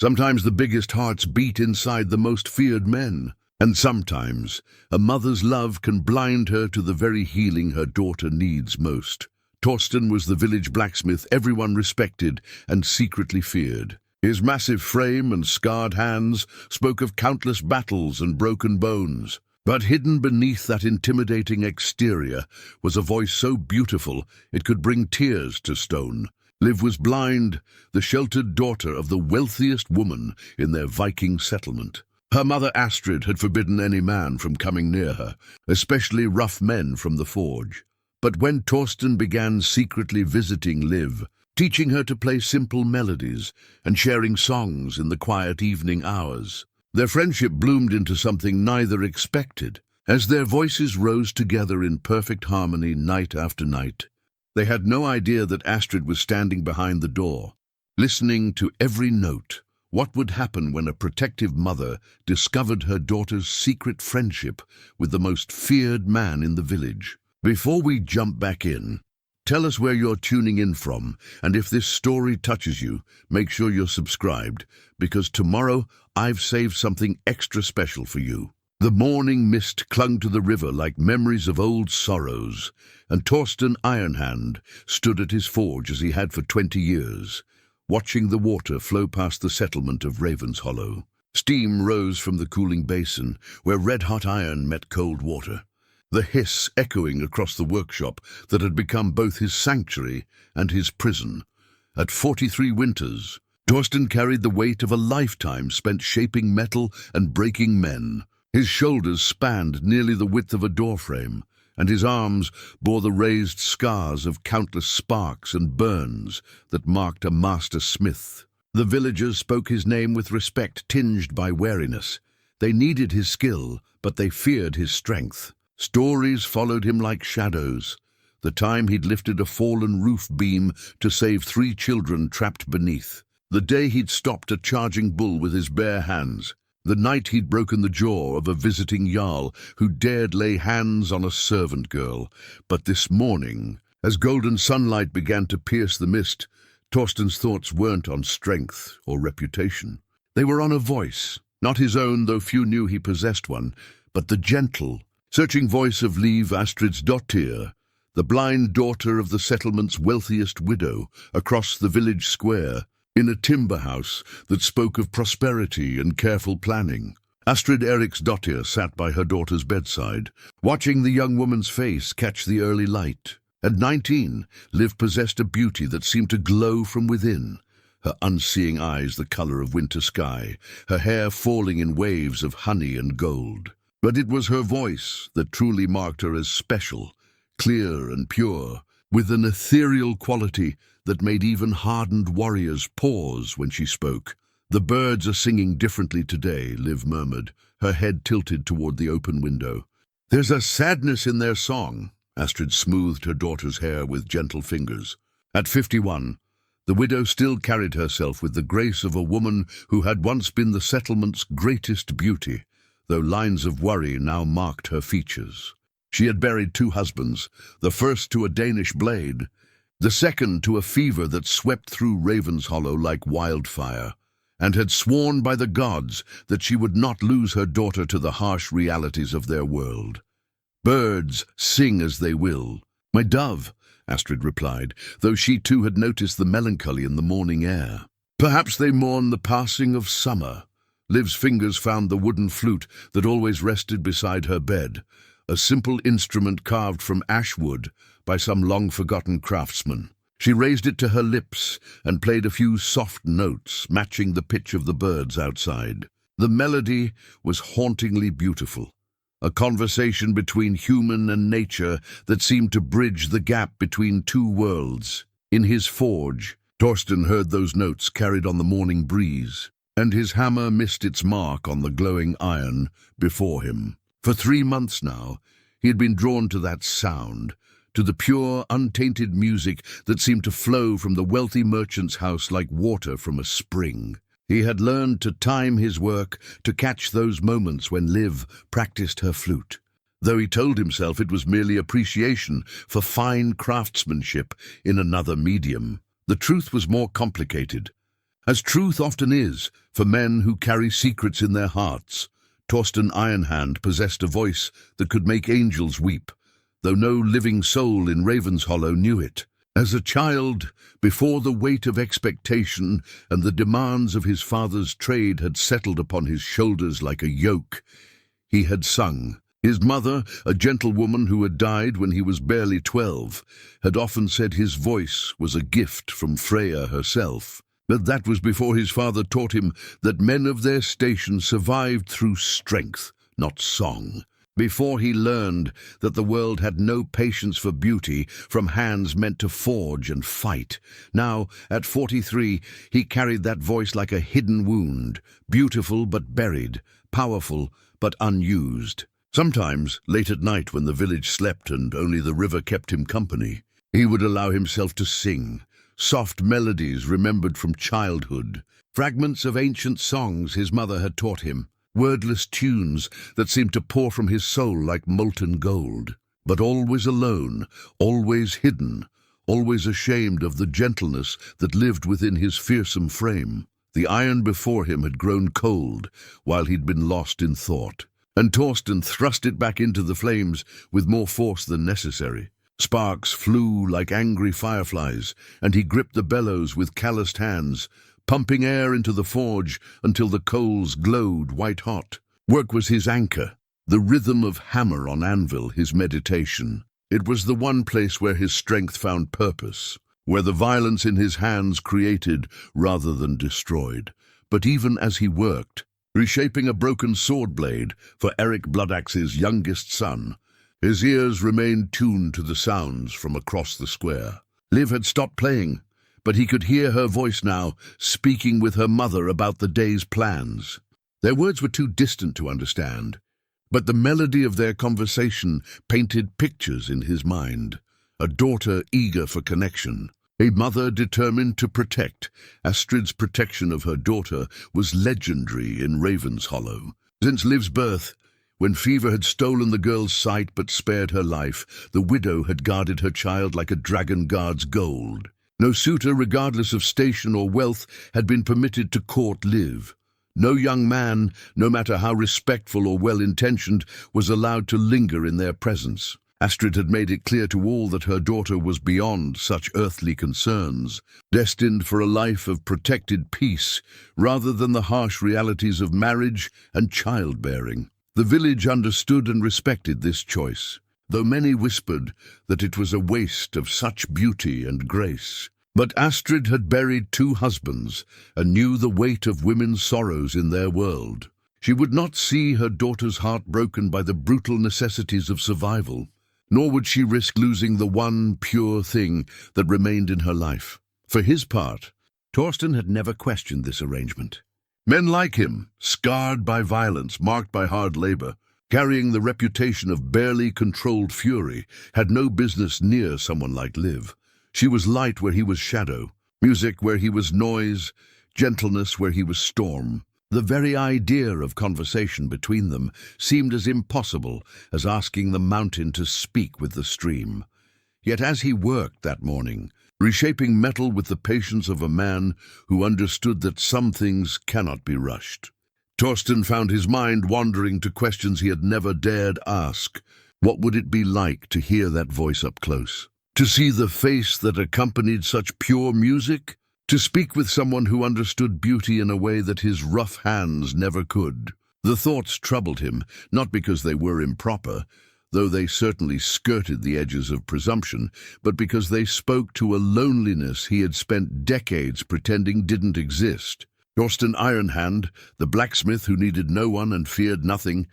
Sometimes the biggest hearts beat inside the most feared men. And sometimes a mother's love can blind her to the very healing her daughter needs most. Torsten was the village blacksmith everyone respected and secretly feared. His massive frame and scarred hands spoke of countless battles and broken bones. But hidden beneath that intimidating exterior was a voice so beautiful it could bring tears to stone. Liv was blind, the sheltered daughter of the wealthiest woman in their Viking settlement. Her mother Astrid had forbidden any man from coming near her, especially rough men from the forge. But when Torsten began secretly visiting Liv, teaching her to play simple melodies and sharing songs in the quiet evening hours, their friendship bloomed into something neither expected. As their voices rose together in perfect harmony night after night, they had no idea that Astrid was standing behind the door, listening to every note. What would happen when a protective mother discovered her daughter's secret friendship with the most feared man in the village? Before we jump back in, tell us where you're tuning in from, and if this story touches you, make sure you're subscribed, because tomorrow I've saved something extra special for you. The morning mist clung to the river like memories of old sorrows, and Torsten Ironhand stood at his forge as he had for 20 years, watching the water flow past the settlement of Ravenshollow. Steam rose from the cooling basin, where red-hot iron met cold water, the hiss echoing across the workshop that had become both his sanctuary and his prison. At 43 winters, Torsten carried the weight of a lifetime spent shaping metal and breaking men. His shoulders spanned nearly the width of a doorframe, and his arms bore the raised scars of countless sparks and burns that marked a master smith. The villagers spoke his name with respect tinged by wariness. They needed his skill, but they feared his strength. Stories followed him like shadows. The time he'd lifted a fallen roof beam to save 3 children trapped beneath. The day he'd stopped a charging bull with his bare hands. The night he'd broken the jaw of a visiting jarl who dared lay hands on a servant girl. But this morning, as golden sunlight began to pierce the mist, Torsten's thoughts weren't on strength or reputation. They were on a voice, not his own, though few knew he possessed one, but the gentle, searching voice of Liv Astrid's Dottir, the blind daughter of the settlement's wealthiest widow, across the village square, in a timber house that spoke of prosperity and careful planning. Astrid Eriksdottir sat by her daughter's bedside, watching the young woman's face catch the early light. At 19, Liv possessed a beauty that seemed to glow from within, her unseeing eyes the color of winter sky, her hair falling in waves of honey and gold. But it was her voice that truly marked her as special, clear and pure, with an ethereal quality that made even hardened warriors pause when she spoke. "The birds are singing differently today," Liv murmured, her head tilted toward the open window. "There's a sadness in their song." Astrid smoothed her daughter's hair with gentle fingers. At 51, the widow still carried herself with the grace of a woman who had once been the settlement's greatest beauty, though lines of worry now marked her features. She had buried 2 husbands, the first to a Danish blade, the second to a fever that swept through Ravenshollow like wildfire, and had sworn by the gods that she would not lose her daughter to the harsh realities of their world. "Birds sing as they will." "My dove," Astrid replied, though she too had noticed the melancholy in the morning air. "Perhaps they mourn the passing of summer." Liv's fingers found the wooden flute that always rested beside her bed, a simple instrument carved from ash wood by some long-forgotten craftsman. She raised it to her lips and played a few soft notes, matching the pitch of the birds outside. The melody was hauntingly beautiful, a conversation between human and nature that seemed to bridge the gap between 2 worlds. In his forge, Torsten heard those notes carried on the morning breeze, and his hammer missed its mark on the glowing iron before him. For 3 months now, he had been drawn to that sound, to the pure, untainted music that seemed to flow from the wealthy merchant's house like water from a spring. He had learned to time his work, to catch those moments when Liv practiced her flute, though he told himself it was merely appreciation for fine craftsmanship in another medium. The truth was more complicated. as truth often is for men who carry secrets in their hearts. Torsten Ironhand possessed a voice that could make angels weep, though no living soul in Ravenshollow knew it. As a child, before the weight of expectation and the demands of his father's trade had settled upon his shoulders like a yoke, he had sung. His mother, a gentlewoman who had died when he was barely 12, had often said his voice was a gift from Freya herself. But that was before his father taught him that men of their station survived through strength, not song. Before he learned that the world had no patience for beauty from hands meant to forge and fight. Now, at 43, he carried that voice like a hidden wound, beautiful but buried, powerful but unused. Sometimes, late at night when the village slept and only the river kept him company, he would allow himself to sing, soft melodies remembered from childhood, fragments of ancient songs his mother had taught him, wordless tunes that seemed to pour from his soul like molten gold. But always alone, always hidden, always ashamed of the gentleness that lived within his fearsome frame. The iron before him had grown cold while he'd been lost in thought, and Torsten thrust it back into the flames with more force than necessary. Sparks flew like angry fireflies, and he gripped the bellows with calloused hands, pumping air into the forge until the coals glowed white-hot. Work was his anchor, the rhythm of hammer on anvil his meditation. It was the one place where his strength found purpose, where the violence in his hands created rather than destroyed. But even as he worked, reshaping a broken sword blade for Eric Bloodaxe's youngest son, his ears remained tuned to the sounds from across the square. Liv had stopped playing, but he could hear her voice now, speaking with her mother about the day's plans. Their words were too distant to understand, but the melody of their conversation painted pictures in his mind. A daughter eager for connection, a mother determined to protect. Astrid's protection of her daughter was legendary in Ravenshollow. Since Liv's birth, when fever had stolen the girl's sight but spared her life, the widow had guarded her child like a dragon guards gold. No suitor, regardless of station or wealth, had been permitted to court Liv. No young man, no matter how respectful or well-intentioned, was allowed to linger in their presence. Astrid had made it clear to all that her daughter was beyond such earthly concerns, destined for a life of protected peace rather than the harsh realities of marriage and childbearing. The village understood and respected this choice, though many whispered that it was a waste of such beauty and grace. But Astrid had buried 2 husbands and knew the weight of women's sorrows in their world. She would not see her daughter's heart broken by the brutal necessities of survival, nor would she risk losing the one pure thing that remained in her life. For his part, Torsten had never questioned this arrangement. Men like him, scarred by violence, marked by hard labor, carrying the reputation of barely controlled fury, had no business near someone like Liv. She was light where he was shadow, music where he was noise, gentleness where he was storm. The very idea of conversation between them seemed as impossible as asking the mountain to speak with the stream. Yet as he worked that morning, reshaping metal with the patience of a man who understood that some things cannot be rushed, Torsten found his mind wandering to questions he had never dared ask. What would it be like to hear that voice up close? To see the face that accompanied such pure music? To speak with someone who understood beauty in a way that his rough hands never could? The thoughts troubled him, not because they were improper, though they certainly skirted the edges of presumption, but because they spoke to a loneliness he had spent decades pretending didn't exist. Torsten Ironhand, the blacksmith who needed no one and feared nothing,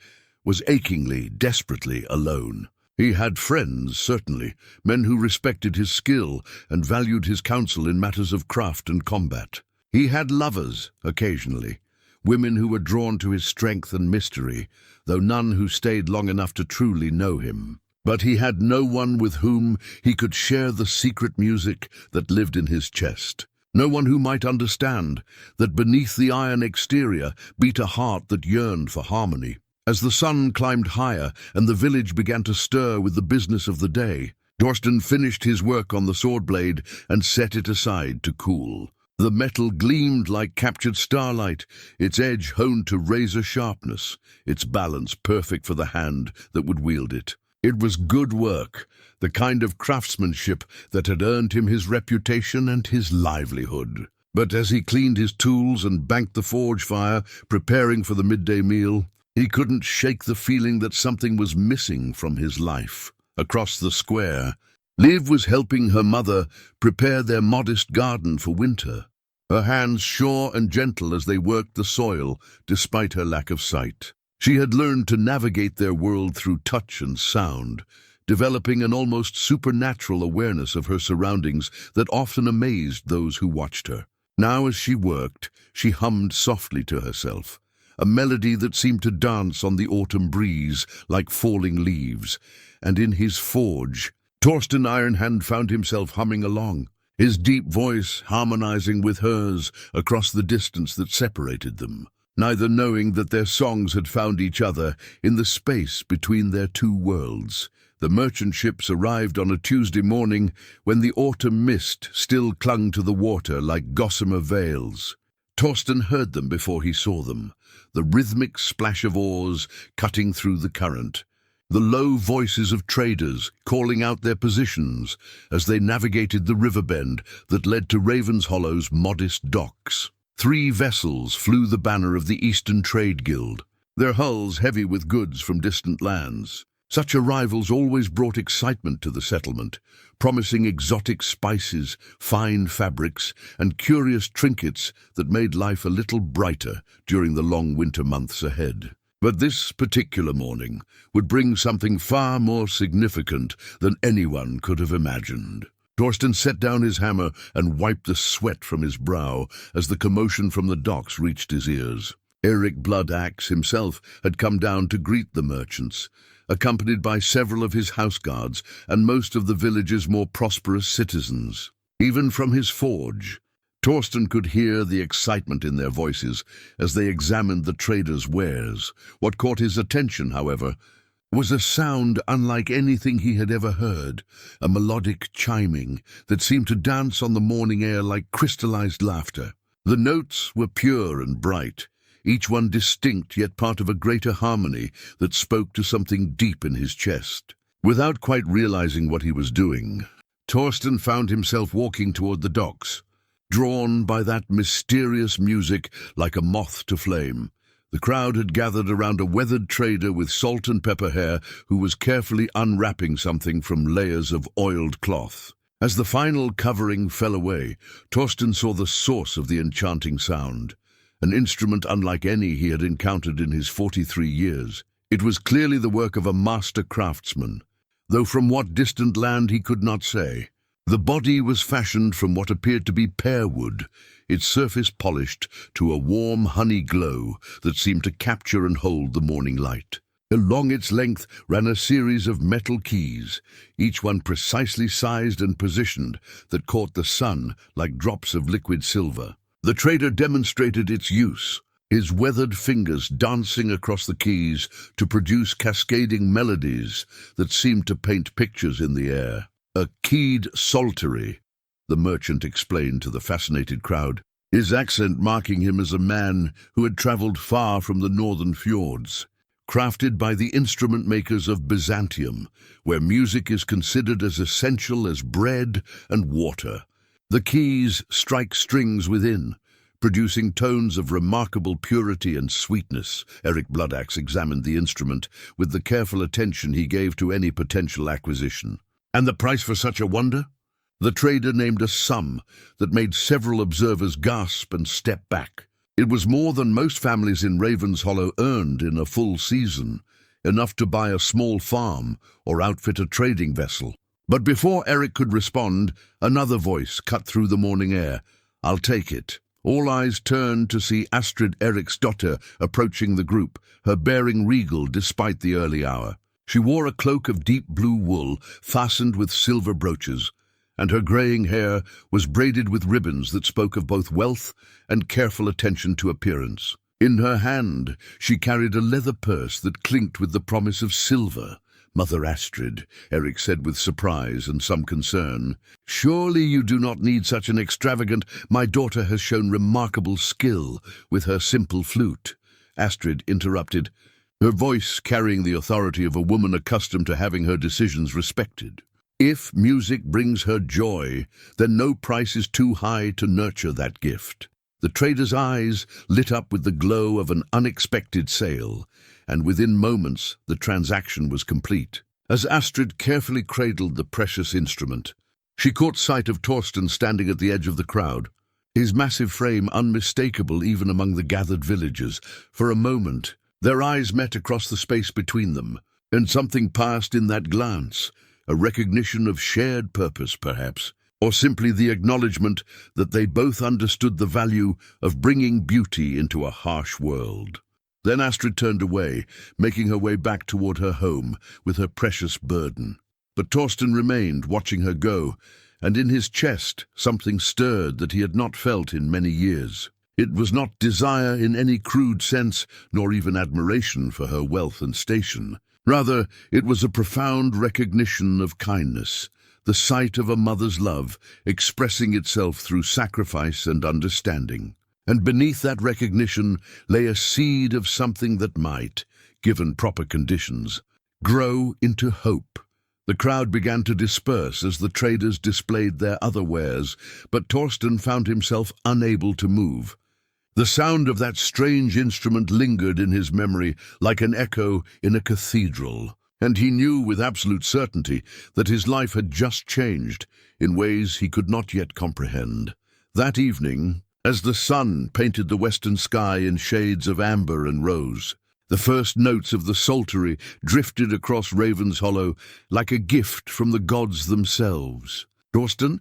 was achingly, desperately alone. He had friends, certainly, men who respected his skill and valued his counsel in matters of craft and combat. He had lovers, occasionally, women who were drawn to his strength and mystery, though none who stayed long enough to truly know him. But he had no one with whom he could share the secret music that lived in his chest. No one who might understand that beneath the iron exterior beat a heart that yearned for harmony. As the sun climbed higher and the village began to stir with the business of the day, Torsten finished his work on the sword blade and set it aside to cool. The metal gleamed like captured starlight, its edge honed to razor sharpness, its balance perfect for the hand that would wield it. It was good work, the kind of craftsmanship that had earned him his reputation and his livelihood. But as he cleaned his tools and banked the forge fire, preparing for the midday meal, he couldn't shake the feeling that something was missing from his life. Across the square, Liv was helping her mother prepare their modest garden for winter, her hands sure and gentle as they worked the soil despite her lack of sight. She had learned to navigate their world through touch and sound, developing an almost supernatural awareness of her surroundings that often amazed those who watched her. Now as she worked, she hummed softly to herself, a melody that seemed to dance on the autumn breeze like falling leaves, and in his forge, Torsten Ironhand found himself humming along, his deep voice harmonizing with hers across the distance that separated them, neither knowing that their songs had found each other in the space between their two worlds. The merchant ships arrived on a Tuesday morning when the autumn mist still clung to the water like gossamer veils. Torsten heard them before he saw them, the rhythmic splash of oars cutting through the current, the low voices of traders calling out their positions as they navigated the river bend that led to Ravenshollow's modest docks. 3 vessels flew the banner of the Eastern Trade Guild, their hulls heavy with goods from distant lands. Such arrivals always brought excitement to the settlement, promising exotic spices, fine fabrics, and curious trinkets that made life a little brighter during the long winter months ahead. But this particular morning would bring something far more significant than anyone could have imagined. Torsten set down his hammer and wiped the sweat from his brow as the commotion from the docks reached his ears. Eric Bloodaxe himself had come down to greet the merchants, accompanied by several of his houseguards and most of the village's more prosperous citizens. Even from his forge, Torsten could hear the excitement in their voices as they examined the traders' wares. What caught his attention, however, was a sound unlike anything he had ever heard, a melodic chiming that seemed to dance on the morning air like crystallized laughter. The notes were pure and bright, each one distinct yet part of a greater harmony that spoke to something deep in his chest. Without quite realizing what he was doing, Torsten found himself walking toward the docks, drawn by that mysterious music like a moth to flame. The crowd had gathered around a weathered trader with salt and pepper hair who was carefully unwrapping something from layers of oiled cloth. As the final covering fell away, Torsten saw the source of the enchanting sound, an instrument unlike any he had encountered in his 43 years. It was clearly the work of a master craftsman, though from what distant land he could not say. The body was fashioned from what appeared to be pear wood, its surface polished to a warm honey glow that seemed to capture and hold the morning light. Along its length ran a series of metal keys, each one precisely sized and positioned, that caught the sun like drops of liquid silver. The trader demonstrated its use, his weathered fingers dancing across the keys to produce cascading melodies that seemed to paint pictures in the air. A keyed psaltery, the merchant explained to the fascinated crowd, his accent marking him as a man who had traveled far from the northern fjords. Crafted by the instrument makers of Byzantium, where music is considered as essential as bread and water. The keys strike strings within, producing tones of remarkable purity and sweetness. Eric Bloodaxe examined the instrument with the careful attention he gave to any potential acquisition. And the price for such a wonder? The trader named a sum that made several observers gasp and step back. It was more than most families in Ravenshollow earned in a full season, enough to buy a small farm or outfit a trading vessel. But before Eric could respond, another voice cut through the morning air. "I'll take it." All eyes turned to see Astrid, Eric's daughter, approaching the group, her bearing regal despite the early hour. She wore a cloak of deep blue wool fastened with silver brooches, and her greying hair was braided with ribbons that spoke of both wealth and careful attention to appearance. In her hand, she carried a leather purse that clinked with the promise of silver, Mother Astrid, Eric said with surprise and some concern. Surely you do not need such an extravagant— My daughter has shown remarkable skill with her simple flute. Astrid interrupted, her voice carrying the authority of a woman accustomed to having her decisions respected. If music brings her joy, then no price is too high to nurture that gift. The trader's eyes lit up with the glow of an unexpected sale, and within moments the transaction was complete. As Astrid carefully cradled the precious instrument, she caught sight of Torsten standing at the edge of the crowd, his massive frame unmistakable even among the gathered villagers. For a moment, their eyes met across the space between them, and something passed in that glance, a recognition of shared purpose, perhaps, or simply the acknowledgement that they both understood the value of bringing beauty into a harsh world. Then Astrid turned away, making her way back toward her home with her precious burden. But Torsten remained, watching her go, and in his chest something stirred that he had not felt in many years. It was not desire in any crude sense, nor even admiration for her wealth and station. Rather, it was a profound recognition of kindness, the sight of a mother's love expressing itself through sacrifice and understanding. And beneath that recognition lay a seed of something that might, given proper conditions, grow into hope. The crowd began to disperse as the traders displayed their other wares, but Torsten found himself unable to move. The sound of that strange instrument lingered in his memory like an echo in a cathedral, and he knew with absolute certainty that his life had just changed in ways he could not yet comprehend. That evening, as the sun painted the western sky in shades of amber and rose, the first notes of the psaltery drifted across Raven's Hollow like a gift from the gods themselves. Torsten,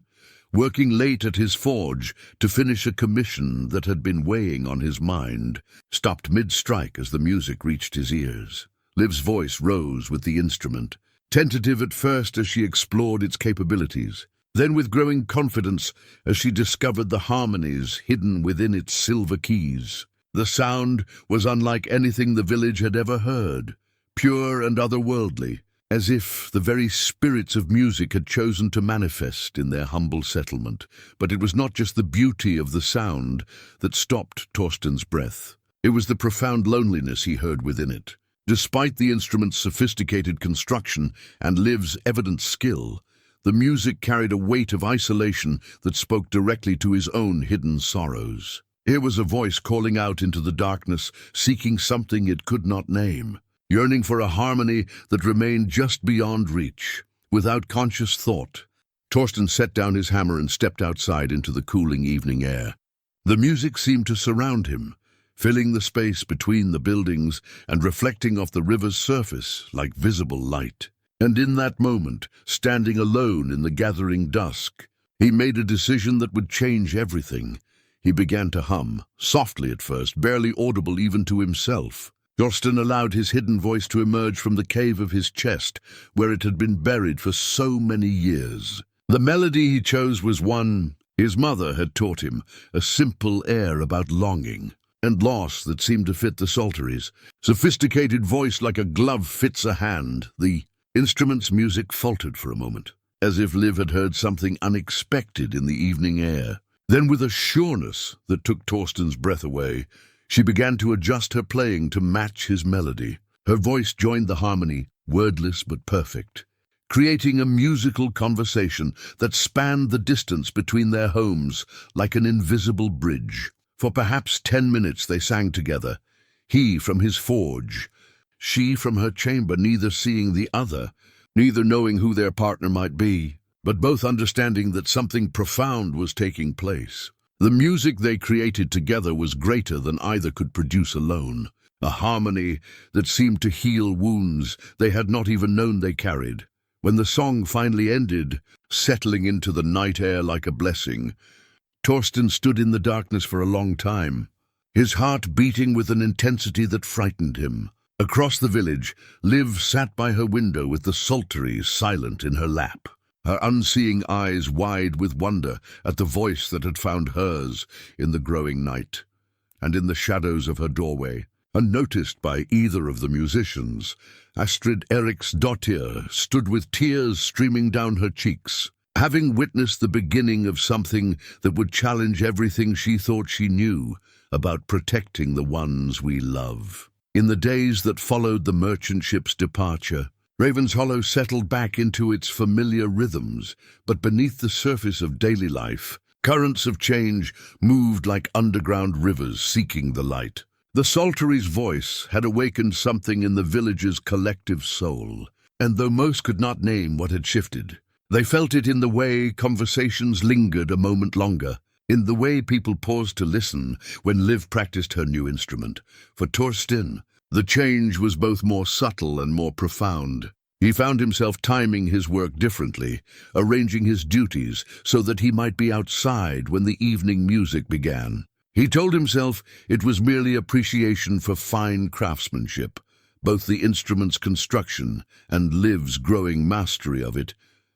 working late at his forge to finish a commission that had been weighing on his mind, stopped mid-strike as the music reached his ears. Liv's voice rose with the instrument, tentative at first as she explored its capabilities, then with growing confidence as she discovered the harmonies hidden within its silver keys. The sound was unlike anything the village had ever heard, pure and otherworldly, as if the very spirits of music had chosen to manifest in their humble settlement. But it was not just the beauty of the sound that stopped Torsten's breath. It was the profound loneliness he heard within it. Despite the instrument's sophisticated construction and Liv's evident skill, the music carried a weight of isolation that spoke directly to his own hidden sorrows. Here was a voice calling out into the darkness, seeking something it could not name, yearning for a harmony that remained just beyond reach. Without conscious thought, Torsten set down his hammer and stepped outside into the cooling evening air. The music seemed to surround him, filling the space between the buildings and reflecting off the river's surface like visible light. And in that moment, standing alone in the gathering dusk, he made a decision that would change everything. He began to hum, softly at first, barely audible even to himself. Torsten allowed his hidden voice to emerge from the cave of his chest, where it had been buried for so many years. The melody he chose was one his mother had taught him, a simple air about longing and loss that seemed to fit the psalteries. Sophisticated voice like a glove fits a hand. The instrument's music faltered for a moment, as if Liv had heard something unexpected in the evening air. Then, with a sureness that took Torsten's breath away, she began to adjust her playing to match his melody. Her voice joined the harmony, wordless but perfect, creating a musical conversation that spanned the distance between their homes like an invisible bridge. For perhaps 10 minutes they sang together, he from his forge, she from her chamber, neither seeing the other, neither knowing who their partner might be, but both understanding that something profound was taking place. The music they created together was greater than either could produce alone, a harmony that seemed to heal wounds they had not even known they carried. When the song finally ended, settling into the night air like a blessing, Torsten stood in the darkness for a long time, his heart beating with an intensity that frightened him. Across the village, Liv sat by her window with the psalteries silent in her lap, her unseeing eyes wide with wonder at the voice that had found hers in the growing night. And in the shadows of her doorway, Unnoticed by either of the musicians, Astrid Eriksdottir stood with tears streaming down her cheeks, having witnessed the beginning of something that would challenge everything she thought she knew about protecting the ones we love. In the days that followed the merchant ship's departure, Ravenshollow settled back into its familiar rhythms, but beneath the surface of daily life, currents of change moved like underground rivers seeking the light. The Psaltery's voice had awakened something in the village's collective soul, and though most could not name what had shifted, they felt it in the way conversations lingered a moment longer, in the way people paused to listen when Liv practiced her new instrument. For Torsten, the change was both more subtle and more profound. He found himself timing his work differently, arranging his duties so that he might be outside when the evening music began. He told himself it was merely appreciation for fine craftsmanship, both the instrument's construction and Liv's growing mastery of it,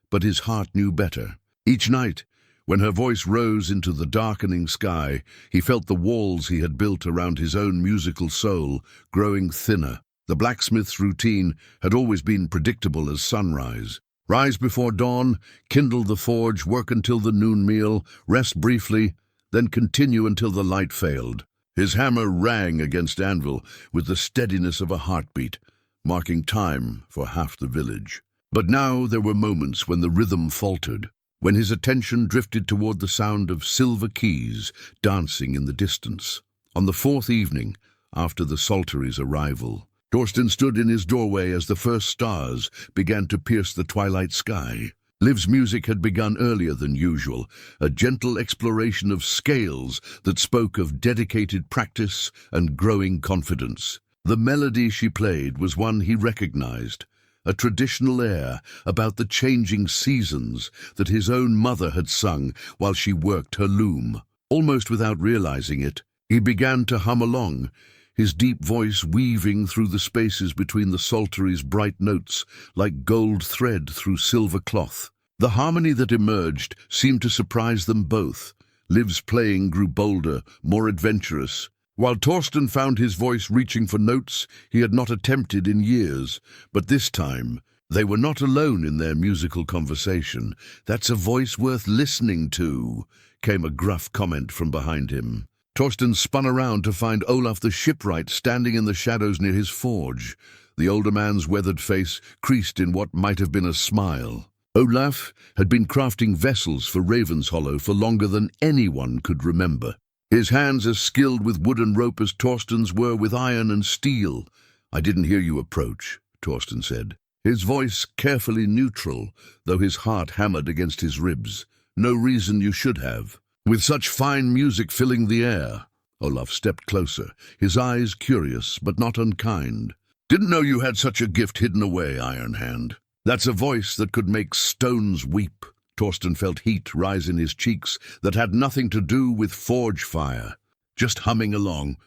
but his heart knew better. Each night, when her voice rose into the darkening sky, he felt the walls he had built around his own musical soul growing thinner. The blacksmith's routine had always been predictable as sunrise. Rise before dawn, kindle the forge, work until the noon meal, rest briefly, then continue until the light failed. His hammer rang against anvil with the steadiness of a heartbeat, marking time for half the village. But now there were moments when the rhythm faltered, when his attention drifted toward the sound of silver keys dancing in the distance. On the fourth evening, after the Psaltery's arrival, Torsten stood in his doorway as the first stars began to pierce the twilight sky. Liv's music had begun earlier than usual, a gentle exploration of scales that spoke of dedicated practice and growing confidence. The melody she played was one he recognized, a traditional air about the changing seasons that his own mother had sung while she worked her loom. Almost without realizing it, he began to hum along, his deep voice weaving through the spaces between the Psaltery's bright notes like gold thread through silver cloth. The harmony that emerged seemed to surprise them both. Liv's playing grew bolder, more adventurous, while Torsten found his voice reaching for notes he had not attempted in years. But this time, they were not alone in their musical conversation. "That's a voice worth listening to," came a gruff comment from behind him. Torsten spun around to find Olaf the shipwright standing in the shadows near his forge. The older man's weathered face creased in what might have been a smile. Olaf had been crafting vessels for Ravenshollow for longer than anyone could remember. His hands as skilled with wood and rope as Torsten's were with iron and steel. "I didn't hear you approach," Torsten said, his voice carefully neutral, though his heart hammered against his ribs. "No reason you should have. With such fine music filling the air." Olaf stepped closer, his eyes curious but not unkind. "Didn't know you had such a gift hidden away, Iron Hand. That's a voice that could make stones weep." Torsten felt heat rise in his cheeks that had nothing to do with forge fire. "Just humming along.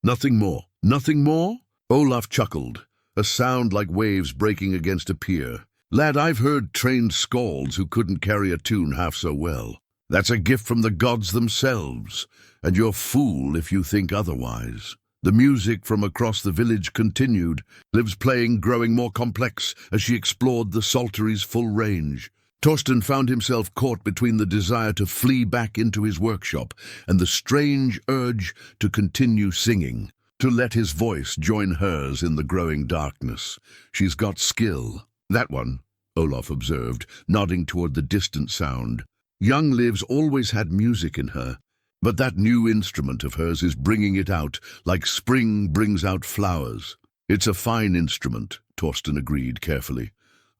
Nothing more." "Nothing more?" Olaf chuckled, a sound like waves breaking against a pier. "Lad, I've heard trained skalds who couldn't carry a tune half so well. That's a gift from the gods themselves, and you're fool if you think otherwise." The music from across the village continued, Liv's playing growing more complex as she explored the Psaltery's full range. Torsten found himself caught between the desire to flee back into his workshop and the strange urge to continue singing, to let his voice join hers in the growing darkness. "She's got skill." "That one," Olaf observed, nodding toward the distant sound. "Young Liv's always had music in her, but that new instrument of hers is bringing it out like spring brings out flowers." "It's a fine instrument," Torsten agreed carefully.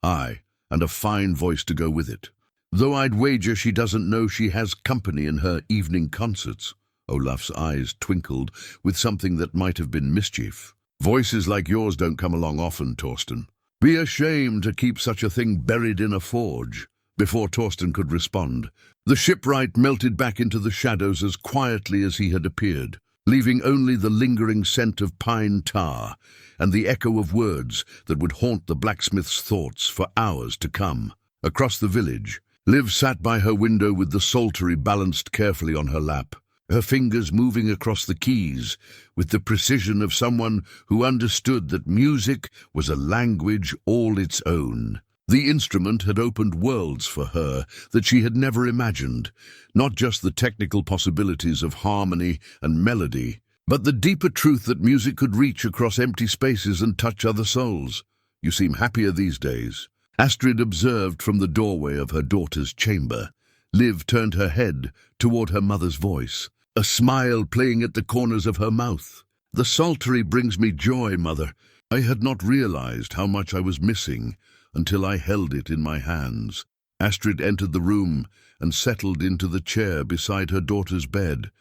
"Aye, and a fine voice to go with it. Though I'd wager she doesn't know she has company in her evening concerts." Olaf's eyes twinkled with something that might have been mischief. "Voices like yours don't come along often, Torsten. Be ashamed to keep such a thing buried in a forge." Before Torsten could respond, the shipwright melted back into the shadows as quietly as he had appeared, leaving only the lingering scent of pine tar and the echo of words that would haunt the blacksmith's thoughts for hours to come. Across the village, Liv sat by her window with the Psaltery balanced carefully on her lap. her fingers moving across the keys with the precision of someone who understood that music was a language all its own. The instrument had opened worlds for her that she had never imagined, not just the technical possibilities of harmony and melody, but the deeper truth that music could reach across empty spaces and touch other souls. "You seem happier these days," Astrid observed from the doorway of her daughter's chamber. Liv turned her head toward her mother's voice, a smile playing at the corners of her mouth. "The psaltery brings me joy, Mother. I had not realized how much I was missing until I held it in my hands." Astrid entered the room and settled into the chair beside her daughter's bed,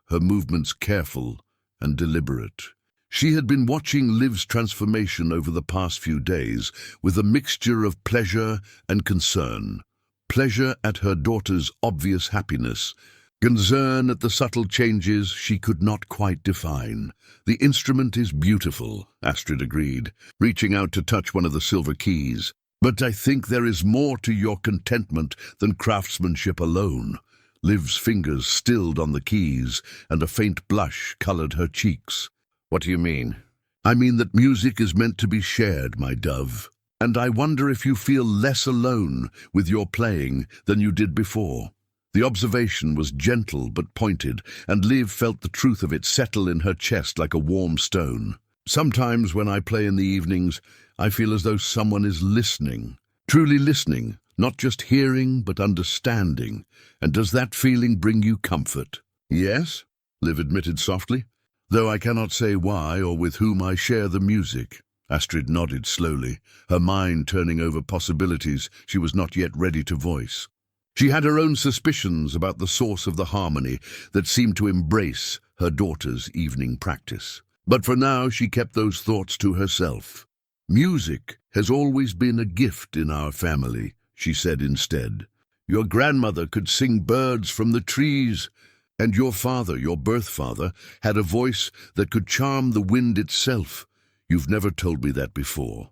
her movements careful and deliberate. She had been watching Liv's transformation over the past few days with a mixture of pleasure and concern. Pleasure at her daughter's obvious happiness, concern at the subtle changes she could not quite define. "The instrument is beautiful," Astrid agreed, reaching out to touch one of the silver keys. "But I think there is more to your contentment than craftsmanship alone." Liv's fingers stilled on the keys, and a faint blush colored her cheeks. "What do you mean?" "I mean that music is meant to be shared, my dove. And I wonder if you feel less alone with your playing than you did before." The observation was gentle but pointed, and Liv felt the truth of it settle in her chest like a warm stone. "Sometimes when I play in the evenings, I feel as though someone is listening, truly listening, not just hearing but understanding. And does that feeling bring you comfort?" "Yes," Liv admitted softly, "though I cannot say why or with whom I share the music." Astrid nodded slowly, her mind turning over possibilities she was not yet ready to voice. She had her own suspicions about the source of the harmony that seemed to embrace her daughter's evening practice. But for now she kept those thoughts to herself. "Music has always been a gift in our family," she said instead. "Your grandmother could sing birds from the trees, and your father, your birth father, had a voice that could charm the wind itself. You've never told me that before.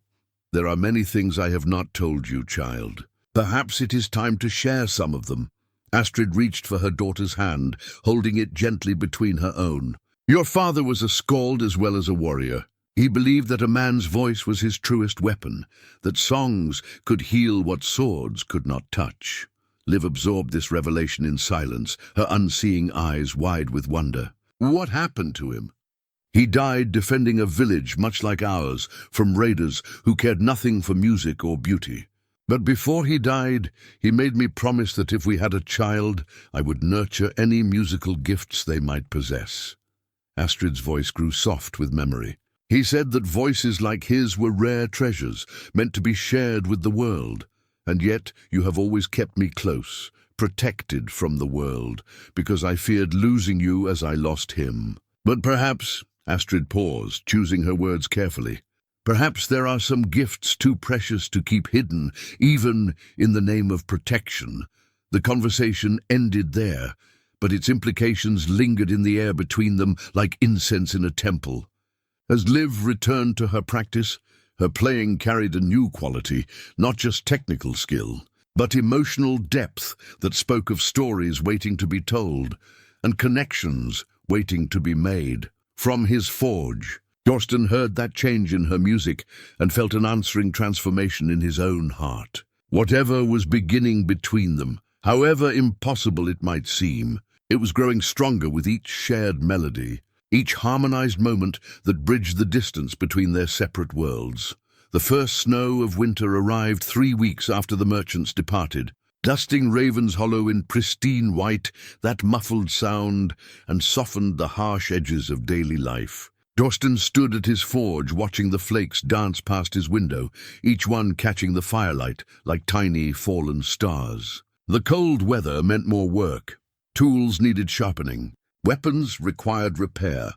There are many things I have not told you, child. Perhaps it is time to share some of them." Astrid reached for her daughter's hand, holding it gently between her own. "Your father was a skald as well as a warrior. He believed that a man's voice was his truest weapon, that songs could heal what swords could not touch." Liv absorbed this revelation in silence, her unseeing eyes wide with wonder. "What happened to him?" "He died defending a village much like ours from raiders who cared nothing for music or beauty. But before he died, he made me promise that if we had a child, I would nurture any musical gifts they might possess." Astrid's voice grew soft with memory. "He said that voices like his were rare treasures, meant to be shared with the world. And yet you have always kept me close, protected from the world, because I feared losing you as I lost him. But perhaps," Astrid paused, choosing her words carefully, "perhaps there are some gifts too precious to keep hidden, even in the name of protection." The conversation ended there, but its implications lingered in the air between them like incense in a temple. As Liv returned to her practice, her playing carried a new quality, not just technical skill, but emotional depth that spoke of stories waiting to be told and connections waiting to be made. From his forge, Torsten heard that change in her music and felt an answering transformation in his own heart. Whatever was beginning between them, however impossible it might seem, it was growing stronger with each shared melody, each harmonized moment that bridged the distance between their separate worlds. The first snow of winter arrived 3 weeks after the merchants departed, dusting Raven's Hollow in pristine white, that muffled sound and softened the harsh edges of daily life. Torsten stood at his forge watching the flakes dance past his window, each one catching the firelight like tiny fallen stars. The cold weather meant more work. Tools needed sharpening, weapons required repair,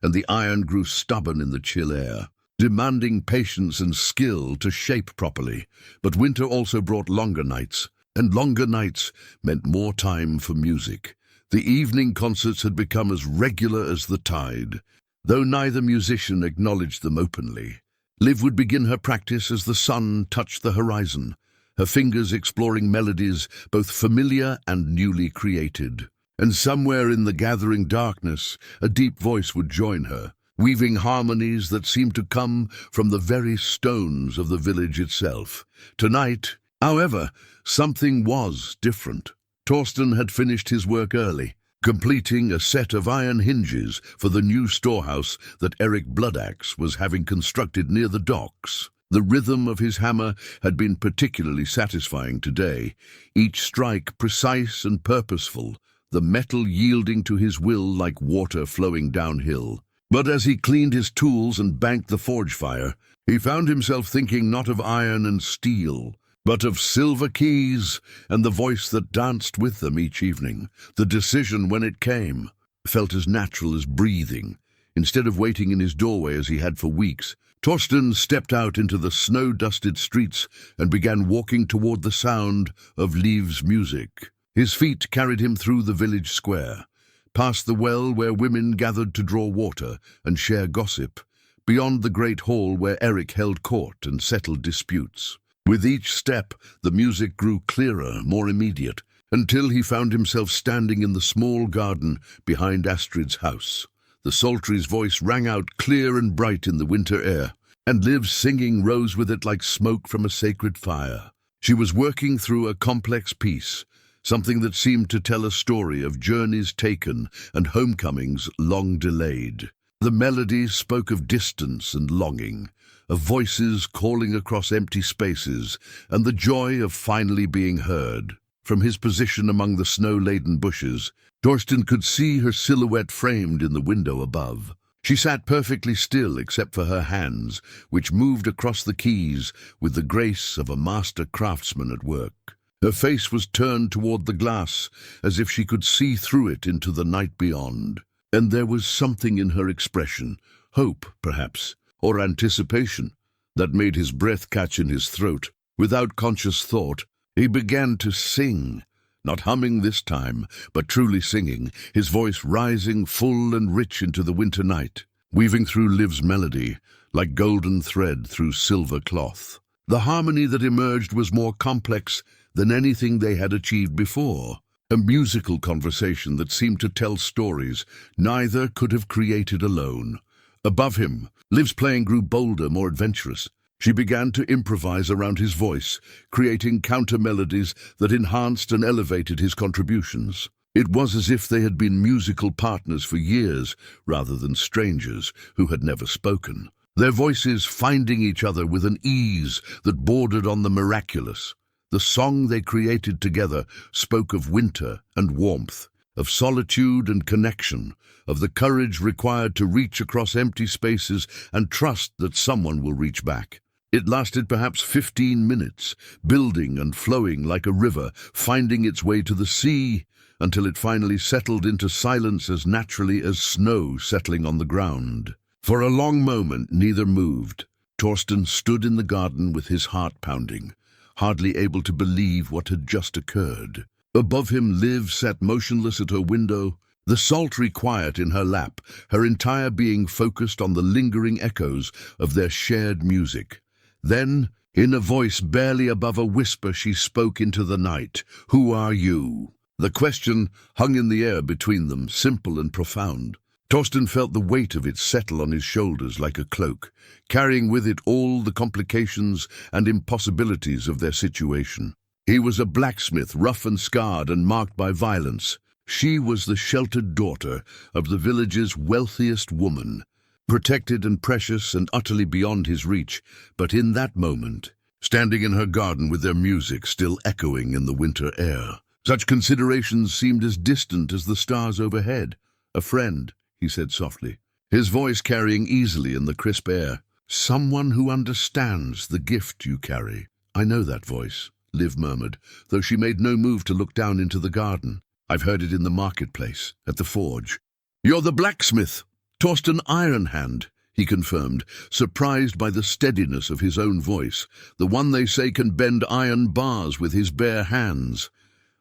and the iron grew stubborn in the chill air, demanding patience and skill to shape properly. But winter also brought longer nights, and longer nights meant more time for music. The evening concerts had become as regular as the tide, though neither musician acknowledged them openly. Liv would begin her practice as the sun touched the horizon, her fingers exploring melodies both familiar and newly created. and somewhere in the gathering darkness, a deep voice would join her, weaving harmonies that seemed to come from the very stones of the village itself. Tonight, however, something was different. Torsten had finished his work early, completing a set of iron hinges for the new storehouse that Eric Bloodaxe was having constructed near the docks. The rhythm of his hammer had been particularly satisfying today, each strike precise and purposeful, the metal yielding to his will like water flowing downhill. But as he cleaned his tools and banked the forge fire, he found himself thinking not of iron and steel, but of silver keys and the voice that danced with them each evening. The decision, when it came, felt as natural as breathing. Instead of waiting in his doorway as he had for weeks, Torsten stepped out into the snow-dusted streets and began walking toward the sound of Liv's music. His feet carried him through the village square, past the well where women gathered to draw water and share gossip, beyond the great hall where Eric held court and settled disputes. With each step, the music grew clearer, more immediate, until he found himself standing in the small garden behind Astrid's house. The sultry's voice rang out clear and bright in the winter air, and Liv's singing rose with it like smoke from a sacred fire. She was working through a complex piece, something that seemed to tell a story of journeys taken and homecomings long delayed. The melodies spoke of distance and longing, of voices calling across empty spaces, and the joy of finally being heard. From his position among the snow-laden bushes, Torsten could see her silhouette framed in the window above. She sat perfectly still except for her hands, which moved across the keys with the grace of a master craftsman at work. Her face was turned toward the glass, as if she could see through it into the night beyond. And there was something in her expression, hope, perhaps, or anticipation, that made his breath catch in his throat. Without conscious thought, he began to sing, not humming this time, but truly singing, his voice rising full and rich into the winter night, weaving through Liv's melody like golden thread through silver cloth. The harmony that emerged was more complex than anything they had achieved before, a musical conversation that seemed to tell stories neither could have created alone. Above him, Liv's playing grew bolder, more adventurous. She began to improvise around his voice, creating counter-melodies that enhanced and elevated his contributions. It was as if they had been musical partners for years, rather than strangers who had never spoken, their voices finding each other with an ease that bordered on the miraculous. The song they created together spoke of winter and warmth, of solitude and connection, of the courage required to reach across empty spaces and trust that someone will reach back. It lasted perhaps 15 minutes, building and flowing like a river, finding its way to the sea, until it finally settled into silence as naturally as snow settling on the ground. For a long moment neither moved. Torsten stood in the garden with his heart pounding, hardly able to believe what had just occurred. Above him, Liv sat motionless at her window, the sultry quiet in her lap, her entire being focused on the lingering echoes of their shared music. Then, in a voice barely above a whisper, she spoke into the night. "Who are you?" The question hung in the air between them, simple and profound. Torsten felt the weight of it settle on his shoulders like a cloak, carrying with it all the complications and impossibilities of their situation. He was a blacksmith, rough and scarred and marked by violence. She was the sheltered daughter of the village's wealthiest woman, protected and precious and utterly beyond his reach. But in that moment, standing in her garden with their music still echoing in the winter air, such considerations seemed as distant as the stars overhead. "A friend," he said softly, his voice carrying easily in the crisp air. "Someone who understands the gift you carry." "I know that voice," Liv murmured, though she made no move to look down into the garden. "I've heard it in the marketplace, at the forge." "You're the blacksmith, Torsten Ironhand," he confirmed, surprised by the steadiness of his own voice, "the one they say can bend iron bars with his bare hands."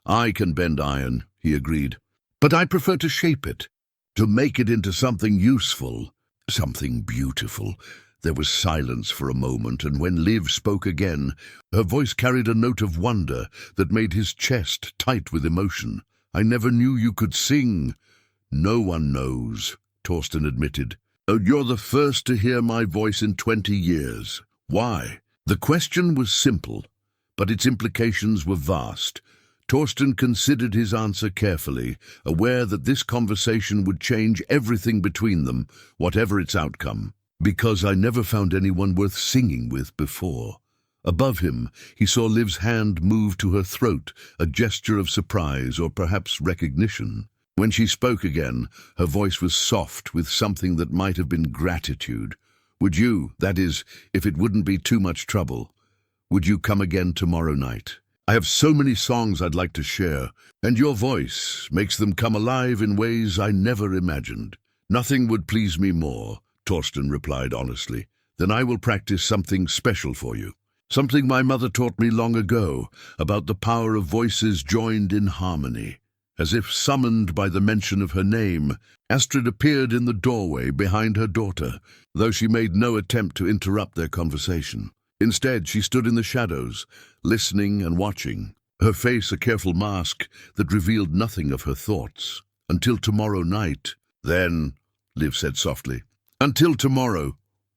"I can bend iron," he agreed, "but I prefer to shape it, to make it into something useful, something beautiful." There was silence for a moment, and when Liv spoke again, her voice carried a note of wonder that made his chest tight with emotion. I never knew you could sing." "No one knows," Torsten admitted. "Oh, you're the first to hear my voice in 20 years. Why?" The question was simple, but its implications were vast. Torsten considered his answer carefully, aware that this conversation would change everything between them, whatever its outcome. "Because I never found anyone worth singing with before." Above him, he saw Liv's hand move to her throat, a gesture of surprise or perhaps recognition. When she spoke again, her voice was soft with something that might have been gratitude. "Would you, that is, if it wouldn't be too much trouble, would you come again tomorrow night? I have so many songs I'd like to share, and your voice makes them come alive in ways I never imagined." "Nothing would please me more," Torsten replied honestly. "Then I will practice something special for you. Something my mother taught me long ago, about the power of voices joined in harmony." As if summoned by the mention of her name, Astrid appeared in the doorway behind her daughter, though she made no attempt to interrupt their conversation. Instead, she stood in the shadows, listening and watching, her face a careful mask that revealed nothing of her thoughts. "Until tomorrow night." "Then," Liv said softly. "Until tomorrow,"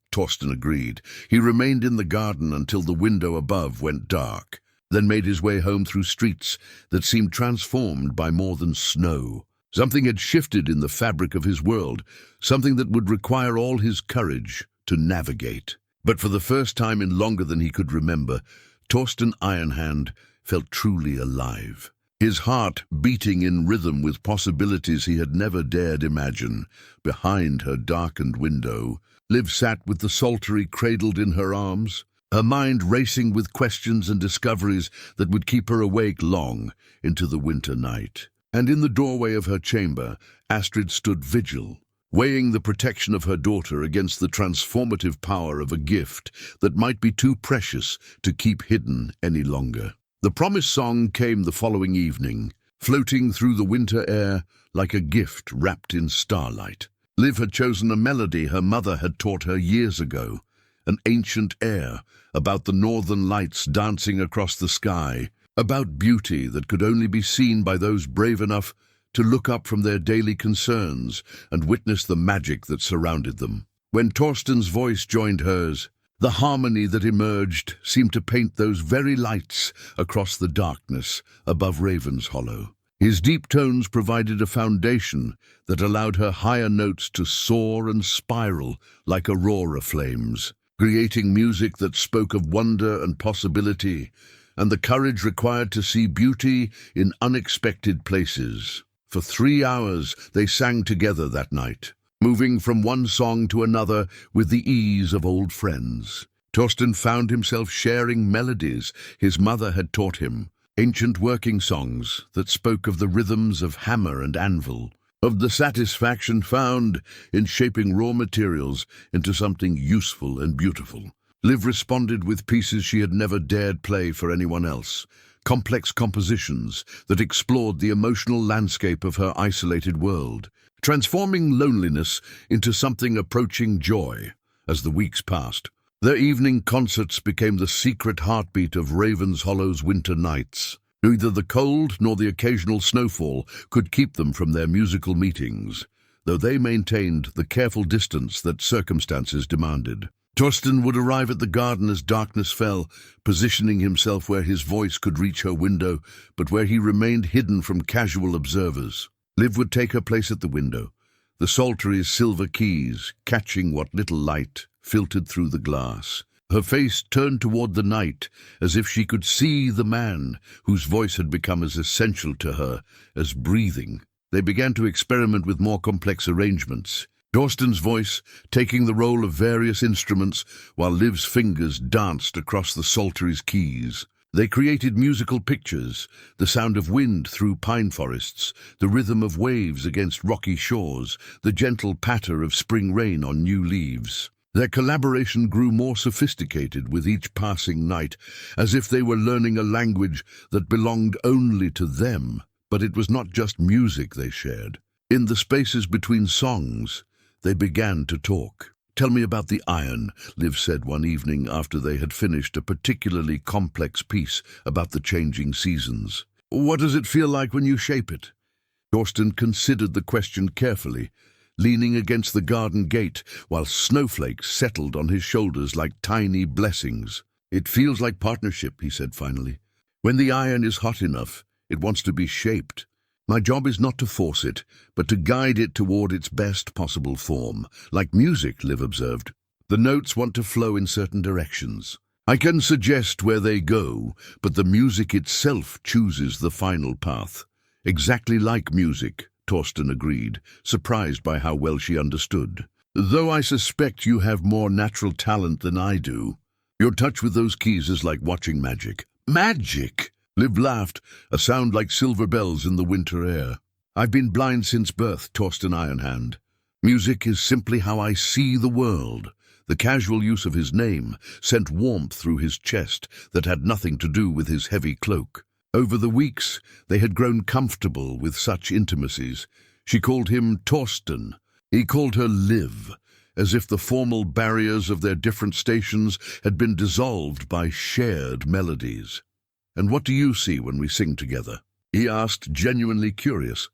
Torsten agreed. He remained in the garden until the window above went dark, then made his way home through streets that seemed transformed by more than snow. Something had shifted in the fabric of his world, something that would require all his courage to navigate. But for the first time in longer than he could remember, Torsten Ironhand felt truly alive. His heart beating in rhythm with possibilities he had never dared imagine. Behind her darkened window, Liv sat with the psaltery cradled in her arms, her mind racing with questions and discoveries that would keep her awake long into the winter night. And in the doorway of her chamber, Astrid stood vigil, weighing the protection of her daughter against the transformative power of a gift that might be too precious to keep hidden any longer. The promised song came the following evening, floating through the winter air like a gift wrapped in starlight. Liv had chosen a melody her mother had taught her years ago, an ancient air about the northern lights dancing across the sky, about beauty that could only be seen by those brave enough to look up from their daily concerns and witness the magic that surrounded them. When Torsten's voice joined hers, the harmony that emerged seemed to paint those very lights across the darkness above Raven's Hollow. His deep tones provided a foundation that allowed her higher notes to soar and spiral like aurora flames, creating music that spoke of wonder and possibility, and the courage required to see beauty in unexpected places. For 3 hours they sang together that night, moving from one song to another with the ease of old friends. Torsten found himself sharing melodies his mother had taught him, ancient working songs that spoke of the rhythms of hammer and anvil, of the satisfaction found in shaping raw materials into something useful and beautiful. Liv responded with pieces she had never dared play for anyone else, complex compositions that explored the emotional landscape of her isolated world, transforming loneliness into something approaching joy. As the weeks passed, their evening concerts became the secret heartbeat of Raven's Hollow's winter nights. Neither the cold nor the occasional snowfall could keep them from their musical meetings, though they maintained the careful distance that circumstances demanded. Torsten would arrive at the garden as darkness fell, positioning himself where his voice could reach her window, but where he remained hidden from casual observers. Liv would take her place at the window, the psaltery's silver keys catching what little light filtered through the glass. Her face turned toward the night, as if she could see the man whose voice had become as essential to her as breathing. They began to experiment with more complex arrangements, Torsten's voice taking the role of various instruments while Liv's fingers danced across the psaltery's keys. They created musical pictures, the sound of wind through pine forests, the rhythm of waves against rocky shores, the gentle patter of spring rain on new leaves. Their collaboration grew more sophisticated with each passing night, as if they were learning a language that belonged only to them. But it was not just music they shared. In the spaces between songs, they began to talk. "Tell me about the iron," Liv said one evening after they had finished a particularly complex piece about the changing seasons. "What does it feel like when you shape it?" Torsten considered the question carefully, leaning against the garden gate while snowflakes settled on his shoulders like tiny blessings. "It feels like partnership," he said finally. "When the iron is hot enough, it wants to be shaped. My job is not to force it, but to guide it toward its best possible form. Like music," Liv observed. "The notes want to flow in certain directions. I can suggest where they go, but the music itself chooses the final path." "Exactly like music," Torsten agreed, surprised by how well she understood. "Though I suspect you have more natural talent than I do. Your touch with those keys is like watching magic." "Magic?" Liv laughed, a sound like silver bells in the winter air. "I've been blind since birth," Torsten Ironhand. "Music is simply how I see the world." The casual use of his name sent warmth through his chest that had nothing to do with his heavy cloak. Over the weeks, they had grown comfortable with such intimacies. She called him Torsten. He called her Liv, as if the formal barriers of their different stations had been dissolved by shared melodies. "And what do you see when we sing together?" he asked, genuinely curious.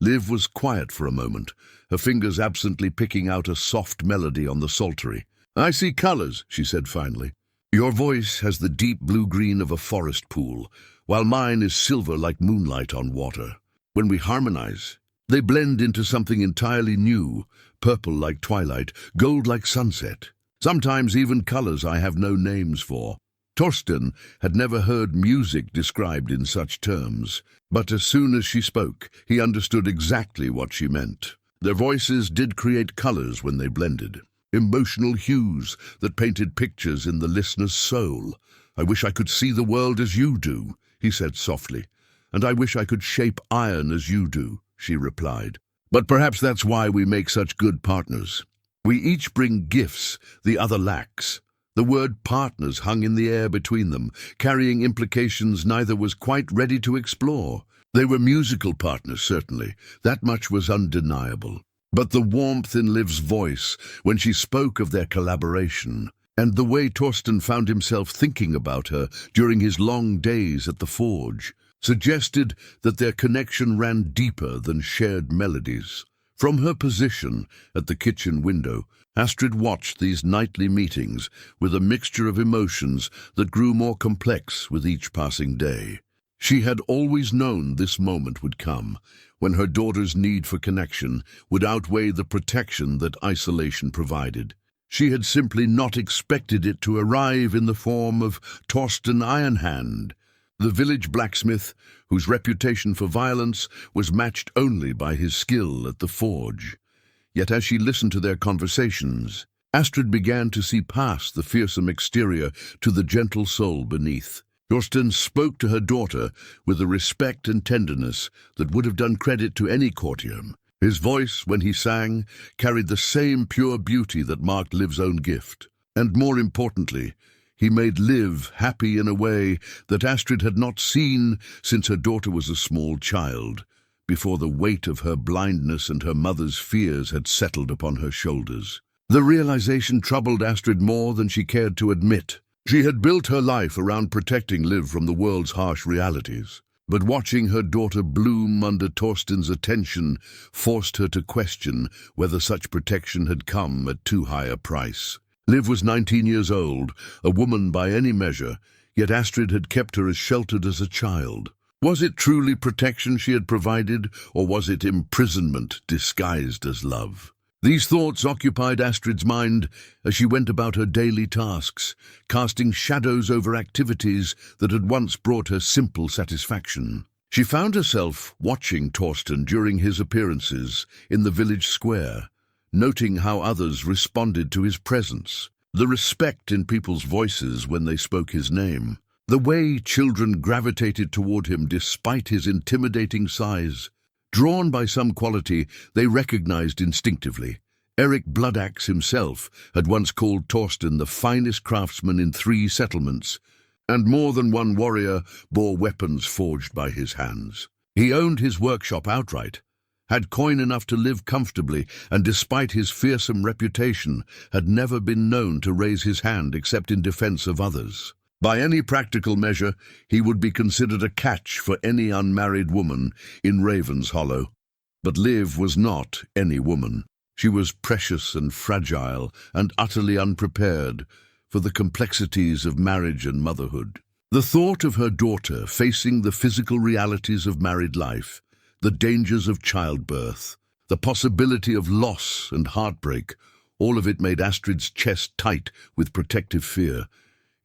Liv was quiet for a moment, her fingers absently picking out a soft melody on the psaltery. "I see colors," she said finally. "Your voice has the deep blue-green of a forest pool, while mine is silver like moonlight on water. When we harmonize, they blend into something entirely new, purple like twilight, gold like sunset. Sometimes even colors I have no names for." Torsten had never heard music described in such terms, but as soon as she spoke, he understood exactly what she meant. Their voices did create colors when they blended, emotional hues that painted pictures in the listener's soul. "I wish I could see the world as you do," he said softly. "And I wish I could shape iron as you do," she replied. "But perhaps that's why we make such good partners. We each bring gifts the other lacks." The word partners hung in the air between them, carrying implications neither was quite ready to explore. They were musical partners, certainly. That much was undeniable. But the warmth in Liv's voice when she spoke of their collaboration, and the way Torsten found himself thinking about her during his long days at the forge, suggested that their connection ran deeper than shared melodies. From her position at the kitchen window, Astrid watched these nightly meetings with a mixture of emotions that grew more complex with each passing day. She had always known this moment would come, when her daughter's need for connection would outweigh the protection that isolation provided. She had simply not expected it to arrive in the form of Torsten Ironhand, the village blacksmith whose reputation for violence was matched only by his skill at the forge. Yet as she listened to their conversations, Astrid began to see past the fearsome exterior to the gentle soul beneath. Torsten spoke to her daughter with a respect and tenderness that would have done credit to any courtier. His voice, when he sang, carried the same pure beauty that marked Liv's own gift. And more importantly, he made Liv happy in a way that Astrid had not seen since her daughter was a small child, before the weight of her blindness and her mother's fears had settled upon her shoulders. The realization troubled Astrid more than she cared to admit. She had built her life around protecting Liv from the world's harsh realities, but watching her daughter bloom under Torsten's attention forced her to question whether such protection had come at too high a price. Liv was 19 years old, a woman by any measure, yet Astrid had kept her as sheltered as a child. Was it truly protection she had provided, or was it imprisonment disguised as love? These thoughts occupied Astrid's mind as she went about her daily tasks, casting shadows over activities that had once brought her simple satisfaction. She found herself watching Torsten during his appearances in the village square, noting how others responded to his presence, the respect in people's voices when they spoke his name, the way children gravitated toward him despite his intimidating size. Drawn by some quality they recognized instinctively. Eric Bloodaxe himself had once called Torsten the finest craftsman in 3 settlements, and more than one warrior bore weapons forged by his hands. He owned his workshop outright, had coin enough to live comfortably, and despite his fearsome reputation, had never been known to raise his hand except in defense of others. By any practical measure, he would be considered a catch for any unmarried woman in Raven's Hollow. But Liv was not any woman. She was precious and fragile and utterly unprepared for the complexities of marriage and motherhood. The thought of her daughter facing the physical realities of married life, the dangers of childbirth, the possibility of loss and heartbreak, all of it made Astrid's chest tight with protective fear.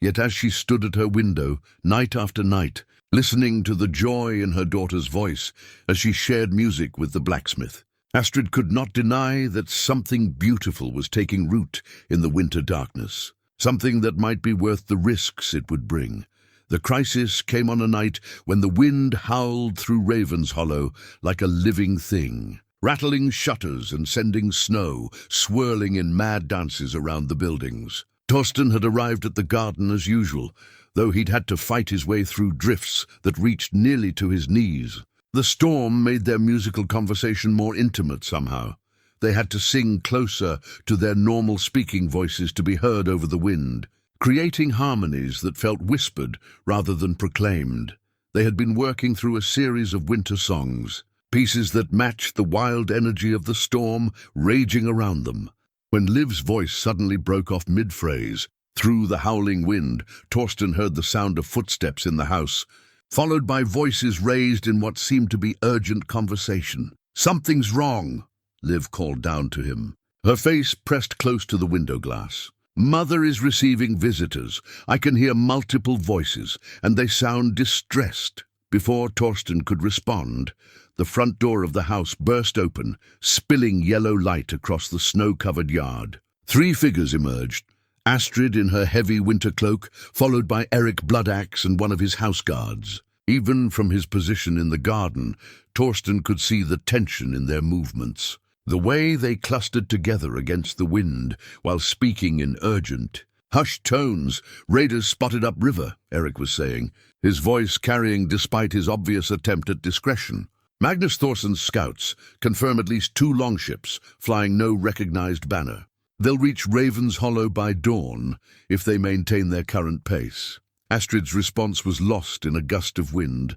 Yet as she stood at her window, night after night, listening to the joy in her daughter's voice as she shared music with the blacksmith, Astrid could not deny that something beautiful was taking root in the winter darkness, something that might be worth the risks it would bring. The crisis came on a night when the wind howled through Raven's Hollow like a living thing, rattling shutters and sending snow swirling in mad dances around the buildings. Torsten had arrived at the garden as usual, though he'd had to fight his way through drifts that reached nearly to his knees. The storm made their musical conversation more intimate somehow. They had to sing closer to their normal speaking voices to be heard over the wind, creating harmonies that felt whispered rather than proclaimed. They had been working through a series of winter songs, pieces that matched the wild energy of the storm raging around them. When Liv's voice suddenly broke off mid-phrase, through the howling wind, Torsten heard the sound of footsteps in the house, followed by voices raised in what seemed to be urgent conversation. "Something's wrong," Liv called down to him, her face pressed close to the window glass. "Mother is receiving visitors. I can hear multiple voices, and they sound distressed." Before Torsten could respond, the front door of the house burst open, spilling yellow light across the snow-covered yard. 3 figures emerged, Astrid in her heavy winter cloak, followed by Eric Bloodaxe and one of his house guards. Even from his position in the garden, Torsten could see the tension in their movements. The way they clustered together against the wind while speaking in urgent, hushed tones. "Raiders spotted upriver," Eric was saying, his voice carrying despite his obvious attempt at discretion. "Magnus Thorsson's scouts confirm at least 2 longships, flying no recognized banner. They'll reach Raven's Hollow by dawn if they maintain their current pace." Astrid's response was lost in a gust of wind,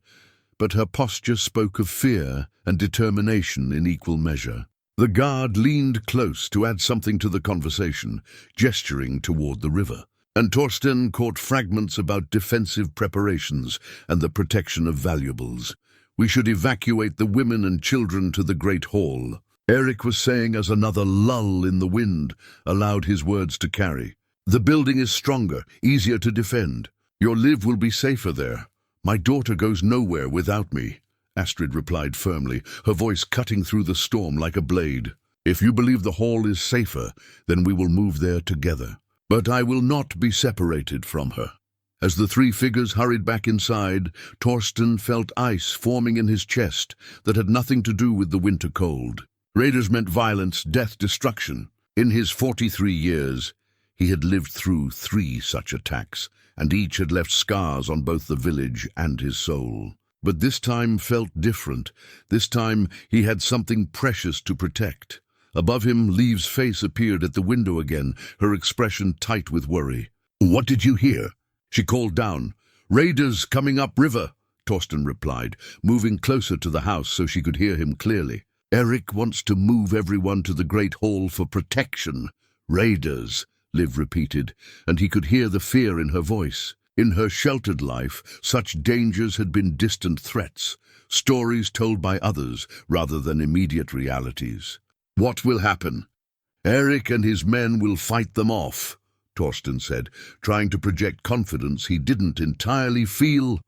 but her posture spoke of fear and determination in equal measure. The guard leaned close to add something to the conversation, gesturing toward the river, and Torsten caught fragments about defensive preparations and the protection of valuables. "We should evacuate the women and children to the Great Hall," Eric was saying as another lull in the wind allowed his words to carry. "The building is stronger, easier to defend. Your Liv will be safer there. My daughter goes nowhere without me," Astrid replied firmly, her voice cutting through the storm like a blade. "If you believe the hall is safer, then we will move there together. But I will not be separated from her." As the 3 figures hurried back inside, Torsten felt ice forming in his chest that had nothing to do with the winter cold. Raiders meant violence, death, destruction. In his 43 years, he had lived through 3 such attacks, and each had left scars on both the village and his soul. But this time felt different. This time he had something precious to protect. Above him, Liv's face appeared at the window again, her expression tight with worry. "What did you hear?" she called down. "Raiders coming upriver," Torsten replied, moving closer to the house so she could hear him clearly. "Eric wants to move everyone to the Great Hall for protection." "Raiders," Liv repeated, and he could hear the fear in her voice. In her sheltered life, such dangers had been distant threats, stories told by others rather than immediate realities. "What will happen?" "Eric and his men will fight them off," Torsten said, trying to project confidence he didn't entirely feel.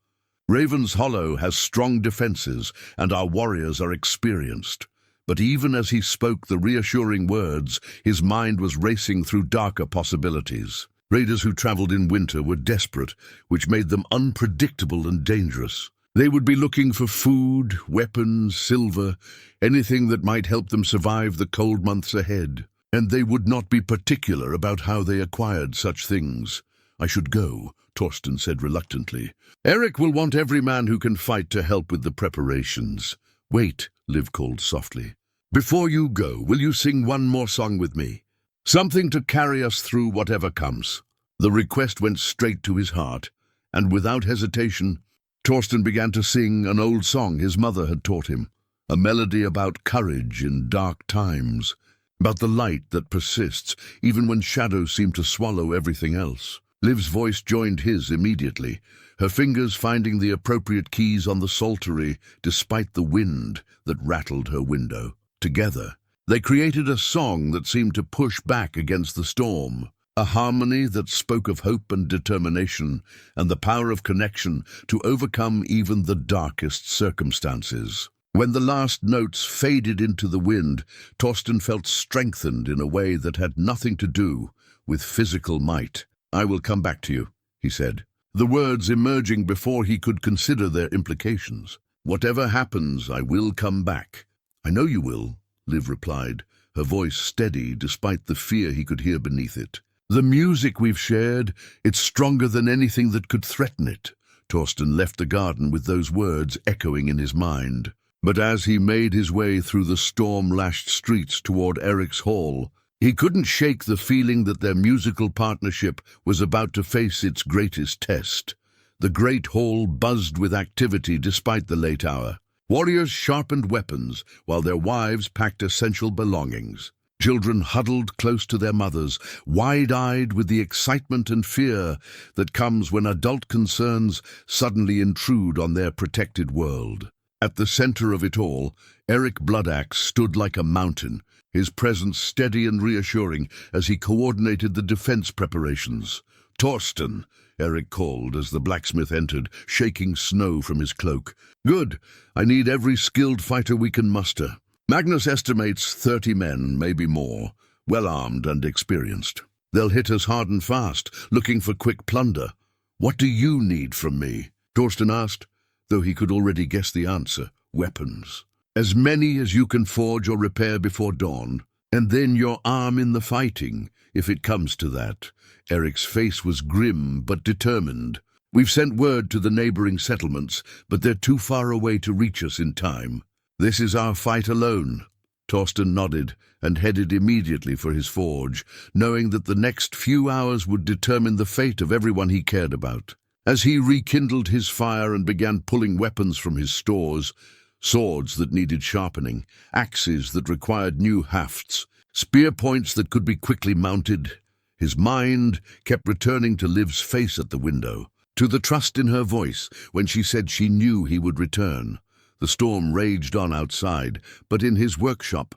"Raven's Hollow has strong defenses, and our warriors are experienced." But even as he spoke the reassuring words, his mind was racing through darker possibilities. Raiders who traveled in winter were desperate, which made them unpredictable and dangerous. They would be looking for food, weapons, silver, anything that might help them survive the cold months ahead. And they would not be particular about how they acquired such things. "I should go," Torsten said reluctantly. "Eric will want every man who can fight to help with the preparations." "Wait," Liv called softly. "Before you go, will you sing one more song with me? Something to carry us through whatever comes." The request went straight to his heart, and without hesitation, Torsten began to sing an old song his mother had taught him. a melody about courage in dark times, about the light that persists even when shadows seem to swallow everything else. Liv's voice joined his immediately, her fingers finding the appropriate keys on the psaltery despite the wind that rattled her window. Together, they created a song that seemed to push back against the storm, a harmony that spoke of hope and determination and the power of connection to overcome even the darkest circumstances. When the last notes faded into the wind, Torsten felt strengthened in a way that had nothing to do with physical might. "I will come back to you," he said, the words emerging before he could consider their implications. "Whatever happens, I will come back." "I know you will," Liv replied, her voice steady despite the fear he could hear beneath it. "The music we've shared, it's stronger than anything that could threaten it." Torsten left the garden with those words echoing in his mind. But as he made his way through the storm-lashed streets toward Eric's hall, he couldn't shake the feeling that their musical partnership was about to face its greatest test. The great hall buzzed with activity despite the late hour. Warriors sharpened weapons, while their wives packed essential belongings. Children huddled close to their mothers, wide-eyed with the excitement and fear that comes when adult concerns suddenly intrude on their protected world. At the center of it all, Eric Bloodaxe stood like a mountain, his presence steady and reassuring as he coordinated the defense preparations. "Torsten," Eric called as the blacksmith entered, shaking snow from his cloak. "Good. I need every skilled fighter we can muster. Magnus estimates 30 men, maybe more, well-armed and experienced. They'll hit us hard and fast, looking for quick plunder. What do you need from me?" Torsten asked, though he could already guess the answer. "Weapons. As many as you can forge or repair before dawn, and then your arm in the fighting, if it comes to that." Eric's face was grim but determined. "We've sent word to the neighboring settlements, but they're too far away to reach us in time. This is our fight alone." Torsten nodded and headed immediately for his forge, knowing that the next few hours would determine the fate of everyone he cared about. As he rekindled his fire and began pulling weapons from his stores, swords that needed sharpening, axes that required new hafts, spear points that could be quickly mounted, his mind kept returning to Liv's face at the window, to the trust in her voice when she said she knew he would return. The storm raged on outside, but in his workshop,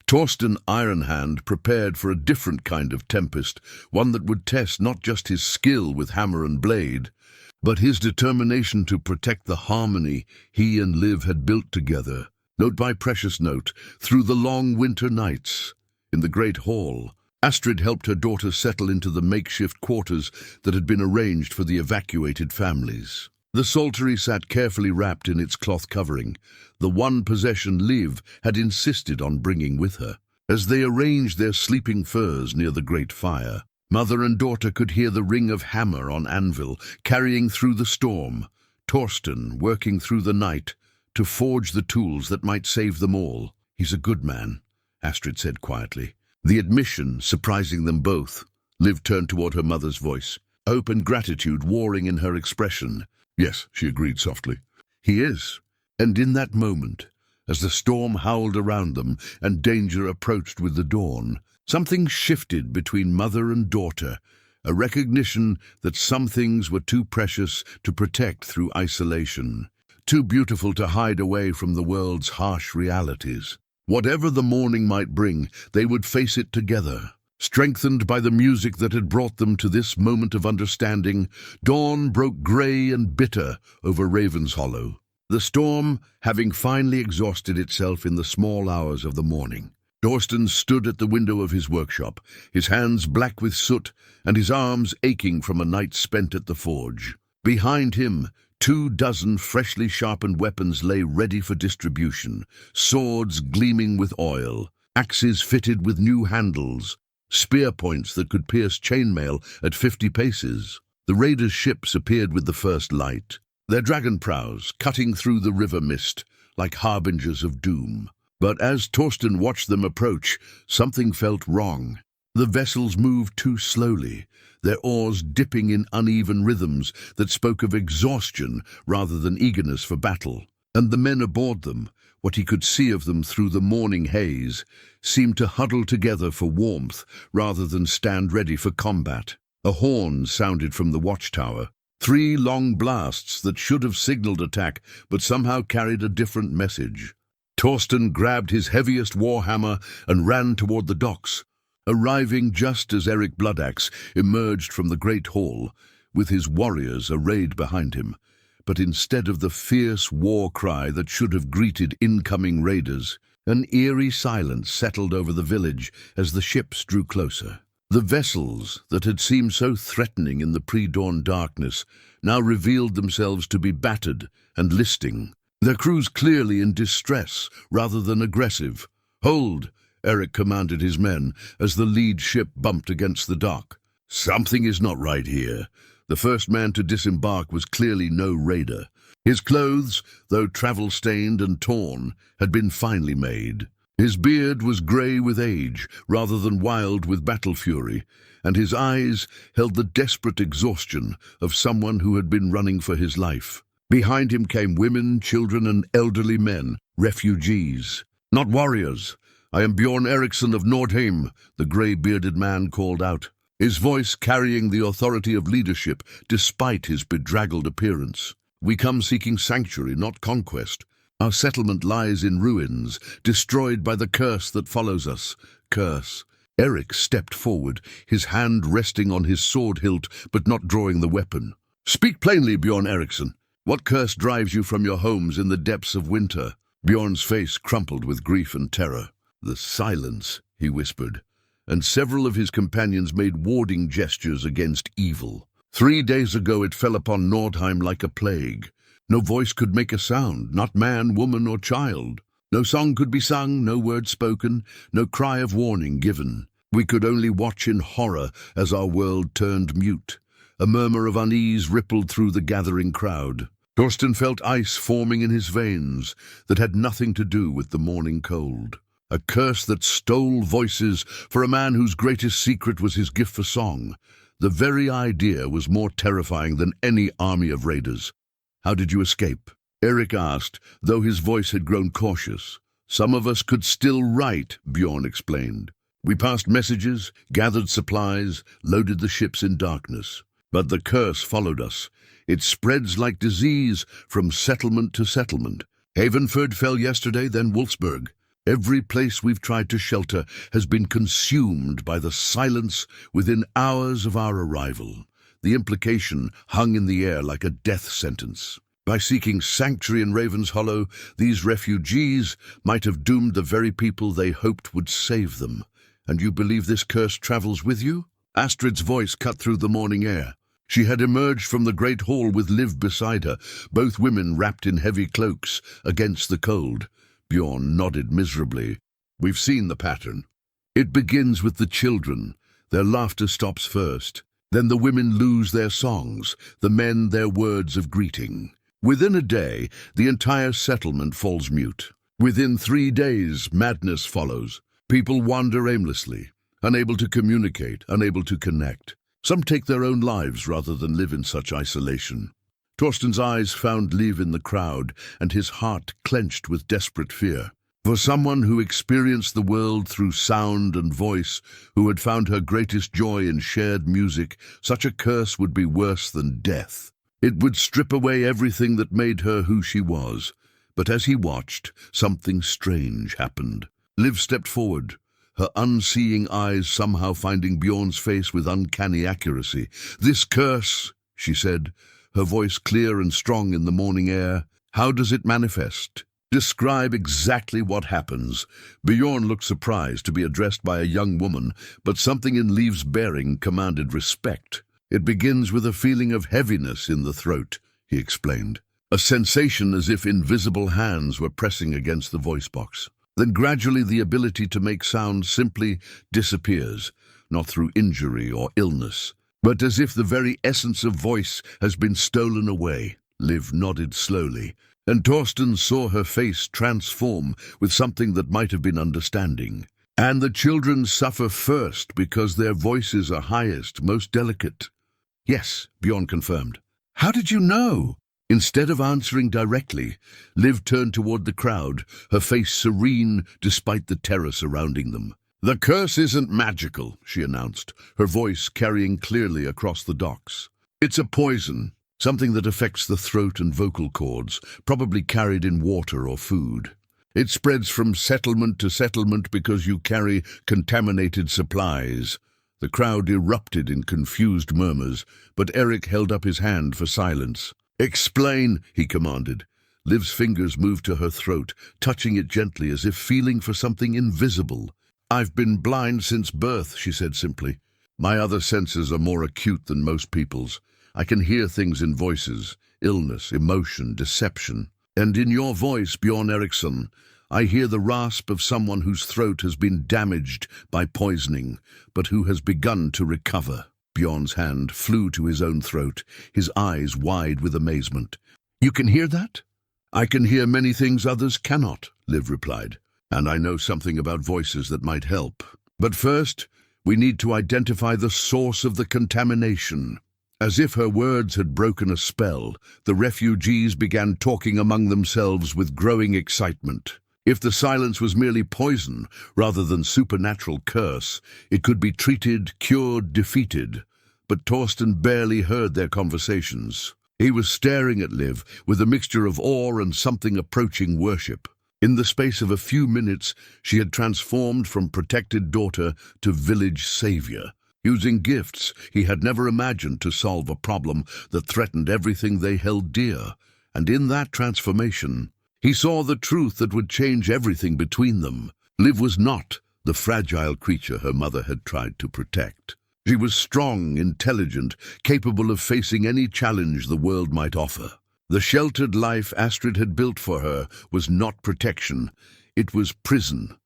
Torsten Ironhand prepared for a different kind of tempest, one that would test not just his skill with hammer and blade, but his determination to protect the harmony he and Liv had built together, note by precious note, through the long winter nights. In the great hall, Astrid helped her daughter settle into the makeshift quarters that had been arranged for the evacuated families. The psaltery sat carefully wrapped in its cloth covering, the one possession Liv had insisted on bringing with her. As they arranged their sleeping furs near the great fire, mother and daughter could hear the ring of hammer on anvil carrying through the storm, Torsten working through the night to forge the tools that might save them all. "He's a good man," Astrid said quietly, the admission surprising them both. Liv turned toward her mother's voice, hope and gratitude warring in her expression. "Yes," she agreed softly. "He is." And in that moment, as the storm howled around them and danger approached with the dawn, something shifted between mother and daughter, a recognition that some things were too precious to protect through isolation, too beautiful to hide away from the world's harsh realities. Whatever the morning might bring, they would face it together. Strengthened by the music that had brought them to this moment of understanding, dawn broke grey and bitter over Ravenshollow, the storm having finally exhausted itself in the small hours of the morning. Torsten stood at the window of his workshop, his hands black with soot and his arms aching from a night spent at the forge. Behind him, 24 freshly sharpened weapons lay ready for distribution, swords gleaming with oil, axes fitted with new handles, spear points that could pierce chainmail at 50 paces. The raiders' ships appeared with the first light, their dragon prows cutting through the river mist like harbingers of doom. But as Torsten watched them approach, something felt wrong. The vessels moved too slowly, their oars dipping in uneven rhythms that spoke of exhaustion rather than eagerness for battle. And the men aboard them, what he could see of them through the morning haze, seemed to huddle together for warmth rather than stand ready for combat. A horn sounded from the watchtower. 3 long blasts that should have signaled attack, but somehow carried a different message. Torsten grabbed his heaviest warhammer and ran toward the docks, arriving just as Eric Bloodaxe emerged from the great hall, with his warriors arrayed behind him. But instead of the fierce war cry that should have greeted incoming raiders, an eerie silence settled over the village as the ships drew closer. The vessels that had seemed so threatening in the pre-dawn darkness now revealed themselves to be battered and listing, their crews clearly in distress rather than aggressive. "Hold!" Eric commanded his men as the lead ship bumped against the dock. Something is not right here. The first man to disembark was clearly no raider. His clothes, though travel-stained and torn, had been finely made. His beard was grey with age, rather than wild with battle fury, and his eyes held the desperate exhaustion of someone who had been running for his life. Behind him came women, children, and elderly men, refugees. "Not warriors. I am Bjorn Eriksson of Nordheim," the grey-bearded man called out, his voice carrying the authority of leadership despite his bedraggled appearance. "We come seeking sanctuary, not conquest. Our settlement lies in ruins, destroyed by the curse that follows us." Curse. Eric stepped forward, his hand resting on his sword hilt, but not drawing the weapon. "Speak plainly, Bjorn Eriksson. What curse drives you from your homes in the depths of winter?" Bjorn's face crumpled with grief and terror. "The silence," he whispered, and several of his companions made warding gestures against evil. 3 days ago it fell upon Nordheim like a plague. No voice could make a sound, not man, woman, or child. No song could be sung, no word spoken, no cry of warning given. We could only watch in horror as our world turned mute. A murmur of unease rippled through the gathering crowd. Torsten felt ice forming in his veins that had nothing to do with the morning cold. A curse that stole voices for a man whose greatest secret was his gift for song. The very idea was more terrifying than any army of raiders. "How did you escape?" Eric asked, though his voice had grown cautious. "Some of us could still write," Bjorn explained. "We passed messages, gathered supplies, loaded the ships in darkness. But the curse followed us. It spreads like disease from settlement to settlement. Havenford fell yesterday, then Wolfsburg. Every place we've tried to shelter has been consumed by the silence within hours of our arrival." The implication hung in the air like a death sentence. By seeking sanctuary in Raven's Hollow, these refugees might have doomed the very people they hoped would save them. "And you believe this curse travels with you?" Astrid's voice cut through the morning air. She had emerged from the great hall with Liv beside her, both women wrapped in heavy cloaks against the cold. Bjorn nodded miserably. "We've seen the pattern. It begins with the children. Their laughter stops first. Then the women lose their songs, the men their words of greeting. Within a day, the entire settlement falls mute. Within 3 days, madness follows. People wander aimlessly, unable to communicate, unable to connect. Some take their own lives rather than live in such isolation." Torsten's eyes found Liv in the crowd, and his heart clenched with desperate fear. For someone who experienced the world through sound and voice, who had found her greatest joy in shared music, such a curse would be worse than death. It would strip away everything that made her who she was. But as he watched, something strange happened. Liv stepped forward, her unseeing eyes somehow finding Bjorn's face with uncanny accuracy. "This curse," she said, her voice clear and strong in the morning air. "How does it manifest? Describe exactly what happens." Bjorn looked surprised to be addressed by a young woman, but something in Liv's bearing commanded respect. "It begins with a feeling of heaviness in the throat," he explained. "A sensation as if invisible hands were pressing against the voice box. Then gradually the ability to make sound simply disappears, not through injury or illness, but as if the very essence of voice has been stolen away." Liv nodded slowly, and Torsten saw her face transform with something that might have been understanding. "And the children suffer first because their voices are highest, most delicate." "Yes," Bjorn confirmed. "How did you know?" Instead of answering directly, Liv turned toward the crowd, her face serene despite the terror surrounding them. "The curse isn't magical," she announced, her voice carrying clearly across the docks. "It's a poison, something that affects the throat and vocal cords, probably carried in water or food. It spreads from settlement to settlement because you carry contaminated supplies." The crowd erupted in confused murmurs, but Eric held up his hand for silence. "Explain," he commanded. Liv's fingers moved to her throat, touching it gently as if feeling for something invisible. "I've been blind since birth," she said simply. "My other senses are more acute than most people's. I can hear things in voices, illness, emotion, deception. And in your voice, Bjorn Eriksson, I hear the rasp of someone whose throat has been damaged by poisoning, but who has begun to recover." Bjorn's hand flew to his own throat, his eyes wide with amazement. "You can hear that?" "I can hear many things others cannot," Liv replied. "And I know something about voices that might help. But first, we need to identify the source of the contamination." As if her words had broken a spell, the refugees began talking among themselves with growing excitement. If the silence was merely poison, rather than supernatural curse, it could be treated, cured, defeated. But Torsten barely heard their conversations. He was staring at Liv with a mixture of awe and something approaching worship. In the space of a few minutes, she had transformed from protected daughter to village savior, using gifts he had never imagined to solve a problem that threatened everything they held dear. And in that transformation, he saw the truth that would change everything between them. Liv was not the fragile creature her mother had tried to protect. She was strong, intelligent, capable of facing any challenge the world might offer. The sheltered life Astrid had built for her was not protection, it was prison.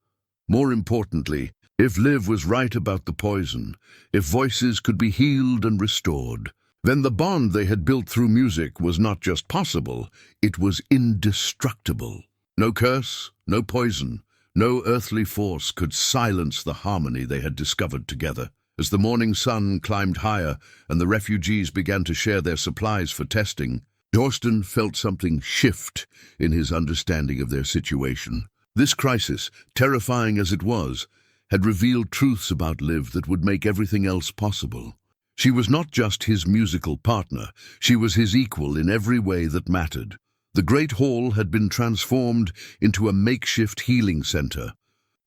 More importantly, if Liv was right about the poison, if voices could be healed and restored, then the bond they had built through music was not just possible, it was indestructible. No curse, no poison, no earthly force could silence the harmony they had discovered together. As the morning sun climbed higher and the refugees began to share their supplies for testing, Torsten felt something shift in his understanding of their situation. This crisis, terrifying as it was, had revealed truths about Liv that would make everything else possible. She was not just his musical partner, she was his equal in every way that mattered. The great hall had been transformed into a makeshift healing center,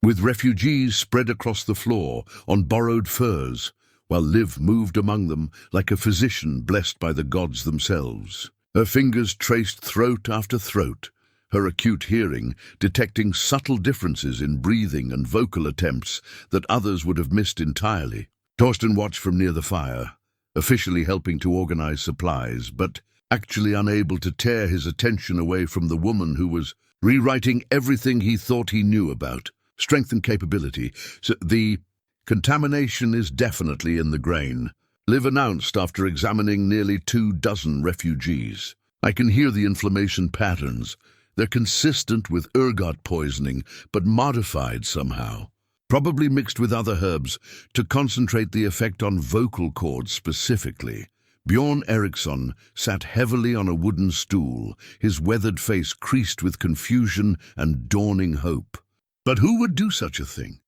with refugees spread across the floor on borrowed furs, while Liv moved among them like a physician blessed by the gods themselves. Her fingers traced throat after throat, her acute hearing detecting subtle differences in breathing and vocal attempts that others would have missed entirely. Torsten watched from near the fire, officially helping to organize supplies, but actually unable to tear his attention away from the woman who was rewriting everything he thought he knew about strength and capability. So the contamination is definitely in the grain, Liv announced after examining nearly 24 refugees. "I can hear the inflammation patterns. They're consistent with ergot poisoning, but modified somehow. Probably mixed with other herbs to concentrate the effect on vocal cords specifically." Bjorn Eriksson sat heavily on a wooden stool, his weathered face creased with confusion and dawning hope. But who would do such a thing?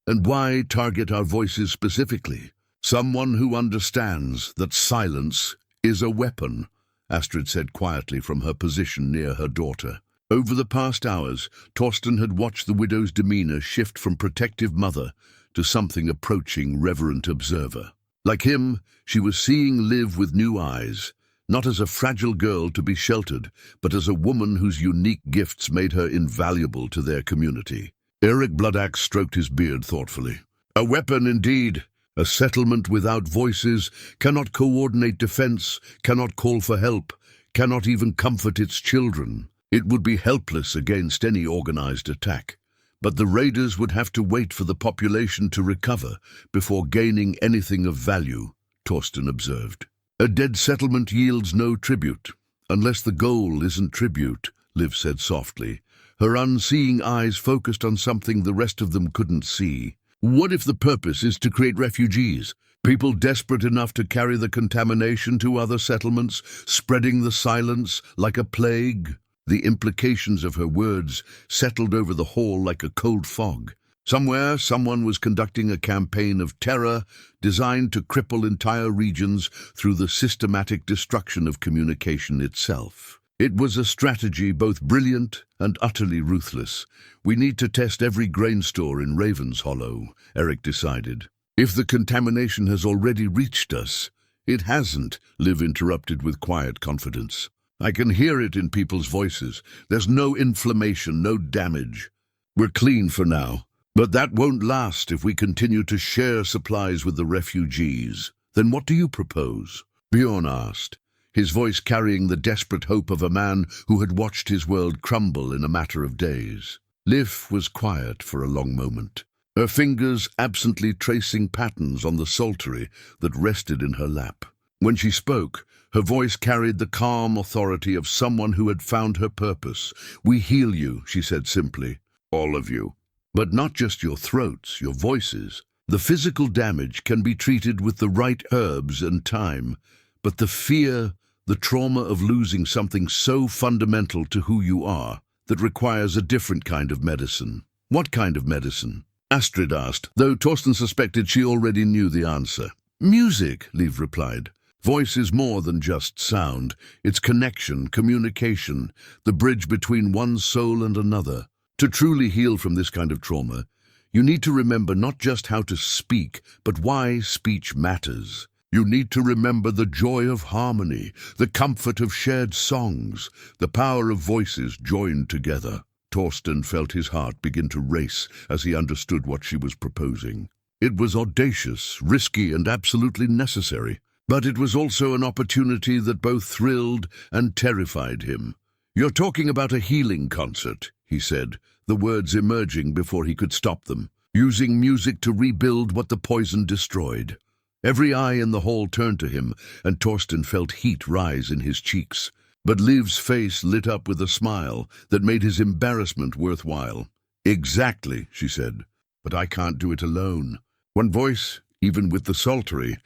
And why target our voices specifically? "Someone who understands that silence is a weapon," Astrid said quietly from her position near her daughter. Over the past hours, Torsten had watched the widow's demeanor shift from protective mother to something approaching reverent observer. Like him, she was seeing Liv with new eyes, not as a fragile girl to be sheltered, but as a woman whose unique gifts made her invaluable to their community. Eric Bloodaxe stroked his beard thoughtfully. "A weapon indeed. A settlement without voices cannot coordinate defense, cannot call for help, cannot even comfort its children. It would be helpless against any organized attack. But the raiders would have to wait for the population to recover before gaining anything of value," Torsten observed. "A dead settlement yields no tribute, unless the goal isn't tribute," Liv said softly, her unseeing eyes focused on something the rest of them couldn't see. "What if the purpose is to create refugees? People desperate enough to carry the contamination to other settlements, spreading the silence like a plague. The implications of her words settled over the hall like a cold fog. Somewhere, someone was conducting a campaign of terror designed to cripple entire regions through the systematic destruction of communication itself. It was a strategy both brilliant and utterly ruthless. We need to test every grain store in Raven's Hollow, Eric decided. If the contamination has already reached us, it hasn't, Liv interrupted with quiet confidence. I can hear it in people's voices. There's no inflammation, no damage. We're clean for now. But that won't last if we continue to share supplies with the refugees. Then what do you propose? Bjorn asked, his voice carrying the desperate hope of a man who had watched his world crumble in a matter of days. Liv was quiet for a long moment, her fingers absently tracing patterns on the psaltery that rested in her lap. When she spoke, her voice carried the calm authority of someone who had found her purpose. We heal you, she said simply. All of you. But not just your throats, your voices. The physical damage can be treated with the right herbs and time, but the fear, the trauma of losing something so fundamental to who you are, that requires a different kind of medicine. What kind of medicine? Astrid asked, though Torsten suspected she already knew the answer. Music, Liv replied. Voice is more than just sound. It's connection, communication, the bridge between one soul and another. To truly heal from this kind of trauma, you need to remember not just how to speak, but why speech matters. You need to remember the joy of harmony, the comfort of shared songs, the power of voices joined together. Torsten felt his heart begin to race as he understood what she was proposing. It was audacious, risky, and absolutely necessary, but it was also an opportunity that both thrilled and terrified him. You're talking about a healing concert, he said, the words emerging before he could stop them, using music to rebuild what the poison destroyed. Every eye in the hall turned to him, and Torsten felt heat rise in his cheeks. But Liv's face lit up with a smile that made his embarrassment worthwhile. Exactly, she said, but I can't do it alone. One voice, even with the psaltery,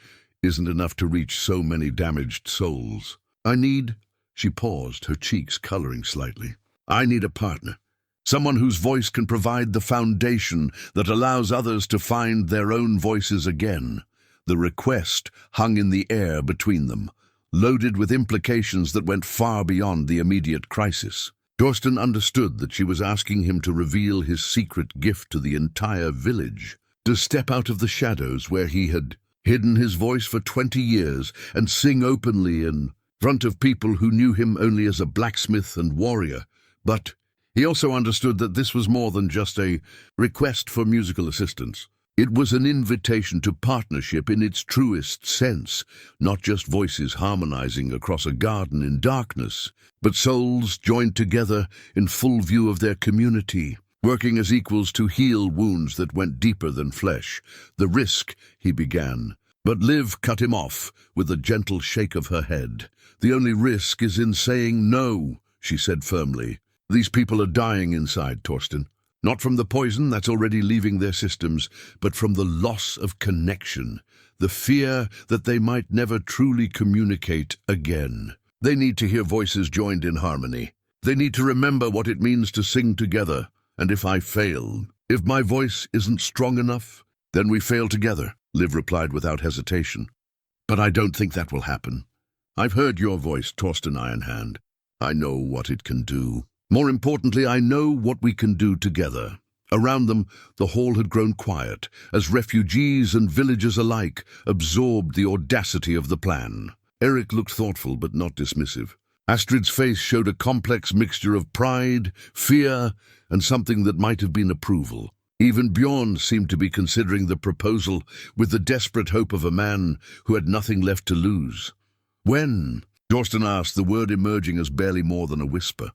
isn't enough to reach so many damaged souls. She paused, her cheeks coloring slightly. I need a partner. Someone whose voice can provide the foundation that allows others to find their own voices again. The request hung in the air between them, loaded with implications that went far beyond the immediate crisis. Torsten understood that she was asking him to reveal his secret gift to the entire village, to step out of the shadows where he had hidden his voice for 20 years and sing openly in front of people who knew him only as a blacksmith and warrior. But he also understood that this was more than just a request for musical assistance. It was an invitation to partnership in its truest sense, not just voices harmonizing across a garden in darkness, but souls joined together in full view of their community, working as equals to heal wounds that went deeper than flesh. The risk, he began, but Liv cut him off with a gentle shake of her head. The only risk is in saying no, she said firmly. These people are dying inside, Torsten. Not from the poison that's already leaving their systems, but from the loss of connection, the fear that they might never truly communicate again. They need to hear voices joined in harmony. They need to remember what it means to sing together. And if I fail, if my voice isn't strong enough, then we fail together, Liv replied without hesitation. But I don't think that will happen. I've heard your voice, Torsten Ironhand. I know what it can do. More importantly, I know what we can do together. Around them, the hall had grown quiet, as refugees and villagers alike absorbed the audacity of the plan. Eric looked thoughtful but not dismissive. Astrid's face showed a complex mixture of pride, fear, and something that might have been approval. Even Bjorn seemed to be considering the proposal with the desperate hope of a man who had nothing left to lose. When? Torsten asked, the word emerging as barely more than a whisper.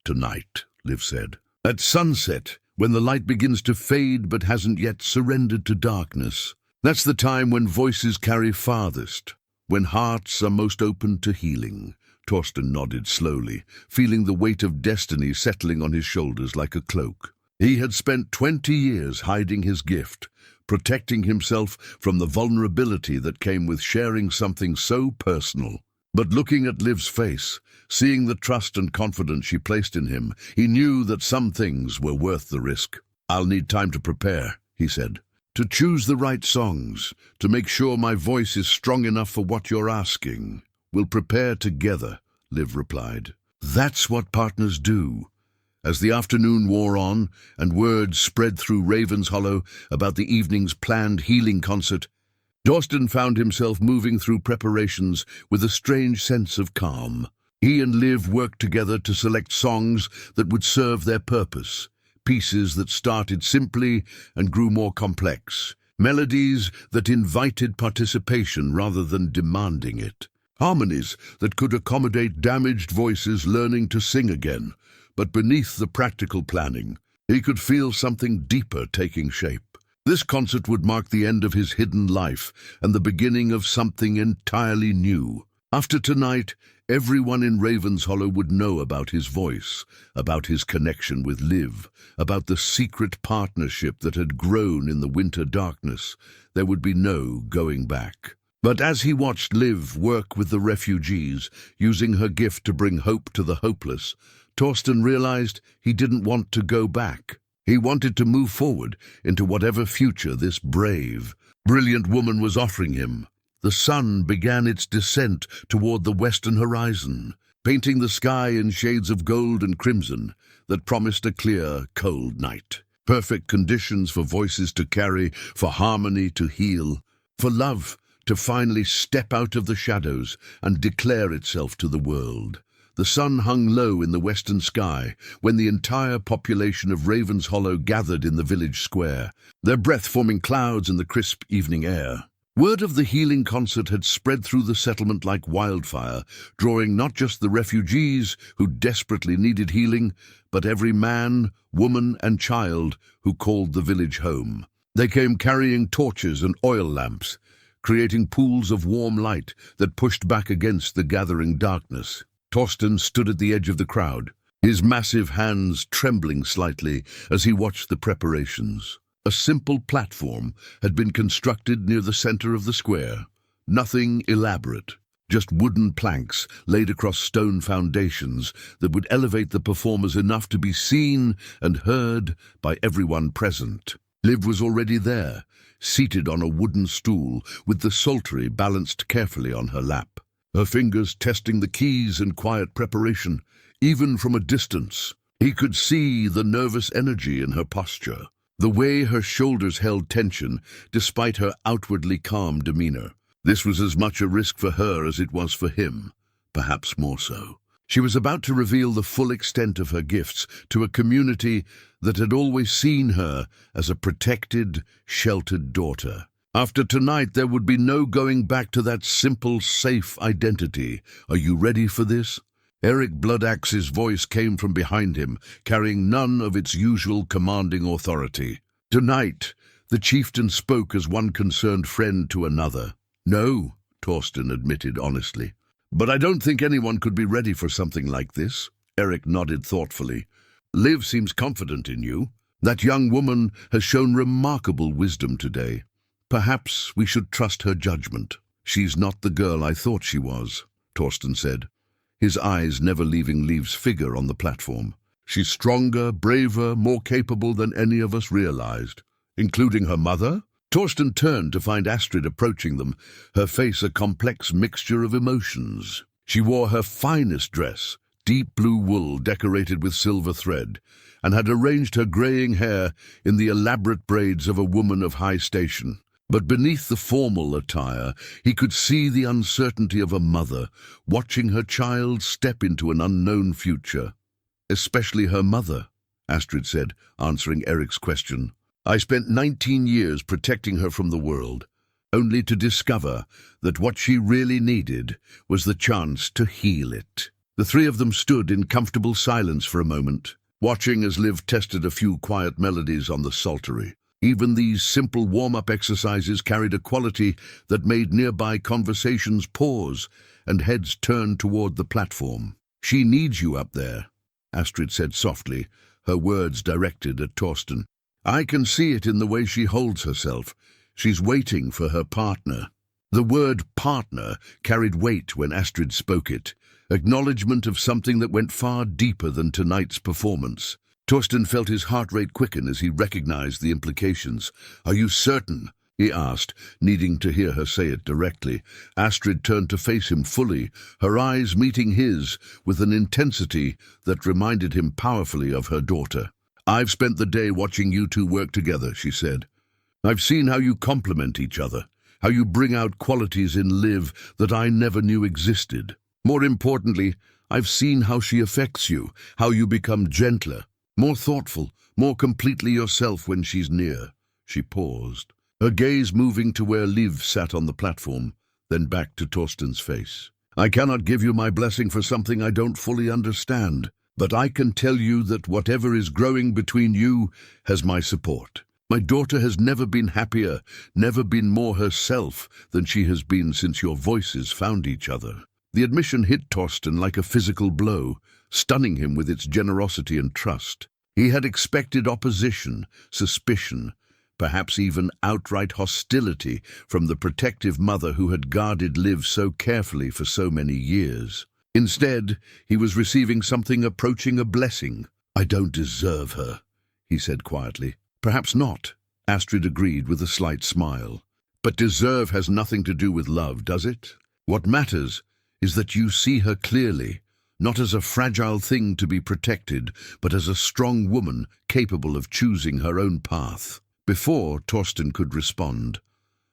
Tonight, Liv said. At sunset, when the light begins to fade but hasn't yet surrendered to darkness. That's the time when voices carry farthest, when hearts are most open to healing. Torsten nodded slowly, feeling the weight of destiny settling on his shoulders like a cloak. He had spent 20 years hiding his gift, protecting himself from the vulnerability that came with sharing something so personal. But looking at Liv's face, seeing the trust and confidence she placed in him, he knew that some things were worth the risk. "I'll need time to prepare," he said. "To choose the right songs, to make sure my voice is strong enough for what you're asking. We'll prepare together," Liv replied. That's what partners do. As the afternoon wore on and word spread through Raven's Hollow about the evening's planned healing concert, Torsten found himself moving through preparations with a strange sense of calm. He and Liv worked together to select songs that would serve their purpose, pieces that started simply and grew more complex, melodies that invited participation rather than demanding it, harmonies that could accommodate damaged voices learning to sing again. But beneath the practical planning, he could feel something deeper taking shape. This concert would mark the end of his hidden life and the beginning of something entirely new. After tonight, everyone in Raven's Hollow would know about his voice, about his connection with Liv, about the secret partnership that had grown in the winter darkness. There would be no going back. But as he watched Liv work with the refugees, using her gift to bring hope to the hopeless, Torsten realized he didn't want to go back. He wanted to move forward into whatever future this brave, brilliant woman was offering him. The sun began its descent toward the western horizon, painting the sky in shades of gold and crimson that promised a clear, cold night. Perfect conditions for voices to carry, for harmony to heal, for love to finally step out of the shadows and declare itself to the world. The sun hung low in the western sky when the entire population of Raven's Hollow gathered in the village square, their breath forming clouds in the crisp evening air. Word of the healing concert had spread through the settlement like wildfire, drawing not just the refugees who desperately needed healing, but every man, woman, and child who called the village home. They came carrying torches and oil lamps, creating pools of warm light that pushed back against the gathering darkness. Torsten stood at the edge of the crowd, his massive hands trembling slightly as he watched the preparations. A simple platform had been constructed near the center of the square. Nothing elaborate, just wooden planks laid across stone foundations that would elevate the performers enough to be seen and heard by everyone present. Liv was already there, seated on a wooden stool with the psaltery balanced carefully on her lap, her fingers testing the keys in quiet preparation. Even from a distance, he could see the nervous energy in her posture, the way her shoulders held tension despite her outwardly calm demeanor. This was as much a risk for her as it was for him, perhaps more so. She was about to reveal the full extent of her gifts to a community that had always seen her as a protected, sheltered daughter. After tonight, there would be no going back to that simple, safe identity. "Are you ready for this?" Eric Bloodaxe's voice came from behind him, carrying none of its usual commanding authority. Tonight, the chieftain spoke as one concerned friend to another. "No," Torsten admitted honestly. "But I don't think anyone could be ready for something like this." Eric nodded thoughtfully. "Liv seems confident in you. That young woman has shown remarkable wisdom today. Perhaps we should trust her judgment." "She's not the girl I thought she was," Torsten said, his eyes never leaving Liv's figure on the platform. "She's stronger, braver, more capable than any of us realized." "Including her mother?" Torsten turned to find Astrid approaching them, her face a complex mixture of emotions. She wore her finest dress, deep blue wool decorated with silver thread, and had arranged her graying hair in the elaborate braids of a woman of high station. But beneath the formal attire, he could see the uncertainty of a mother watching her child step into an unknown future. "Especially her mother," Astrid said, answering Eric's question. "I spent 19 years protecting her from the world, only to discover that what she really needed was the chance to heal it." The three of them stood in comfortable silence for a moment, watching as Liv tested a few quiet melodies on the psaltery. Even these simple warm-up exercises carried a quality that made nearby conversations pause and heads turn toward the platform. "She needs you up there," Astrid said softly, her words directed at Torsten. I can see it in the way she holds herself. She's waiting for her partner." The word partner carried weight when Astrid spoke it, acknowledgement of something that went far deeper than tonight's performance. Torsten felt his heart rate quicken as he recognized the implications. "Are you certain?" he asked, needing to hear her say it directly. Astrid turned to face him fully, her eyes meeting his with an intensity that reminded him powerfully of her daughter. "I've spent the day watching you two work together," she said. "I've seen how you complement each other, how you bring out qualities in Liv that I never knew existed. More importantly, I've seen how she affects you, how you become gentler, more thoughtful, more completely yourself when she's near." She paused, her gaze moving to where Liv sat on the platform, then back to Torsten's face. "I cannot give you my blessing for something I don't fully understand, but I can tell you that whatever is growing between you has my support. My daughter has never been happier, never been more herself than she has been since your voices found each other." The admission hit Torsten like a physical blow, stunning him with its generosity and trust. He had expected opposition, suspicion, perhaps even outright hostility from the protective mother who had guarded Liv so carefully for so many years. Instead, he was receiving something approaching a blessing. "I don't deserve her," he said quietly. "Perhaps not," Astrid agreed with a slight smile. "But deserve has nothing to do with love, does it? What matters is that you see her clearly, not as a fragile thing to be protected, but as a strong woman capable of choosing her own path." Before Torsten could respond,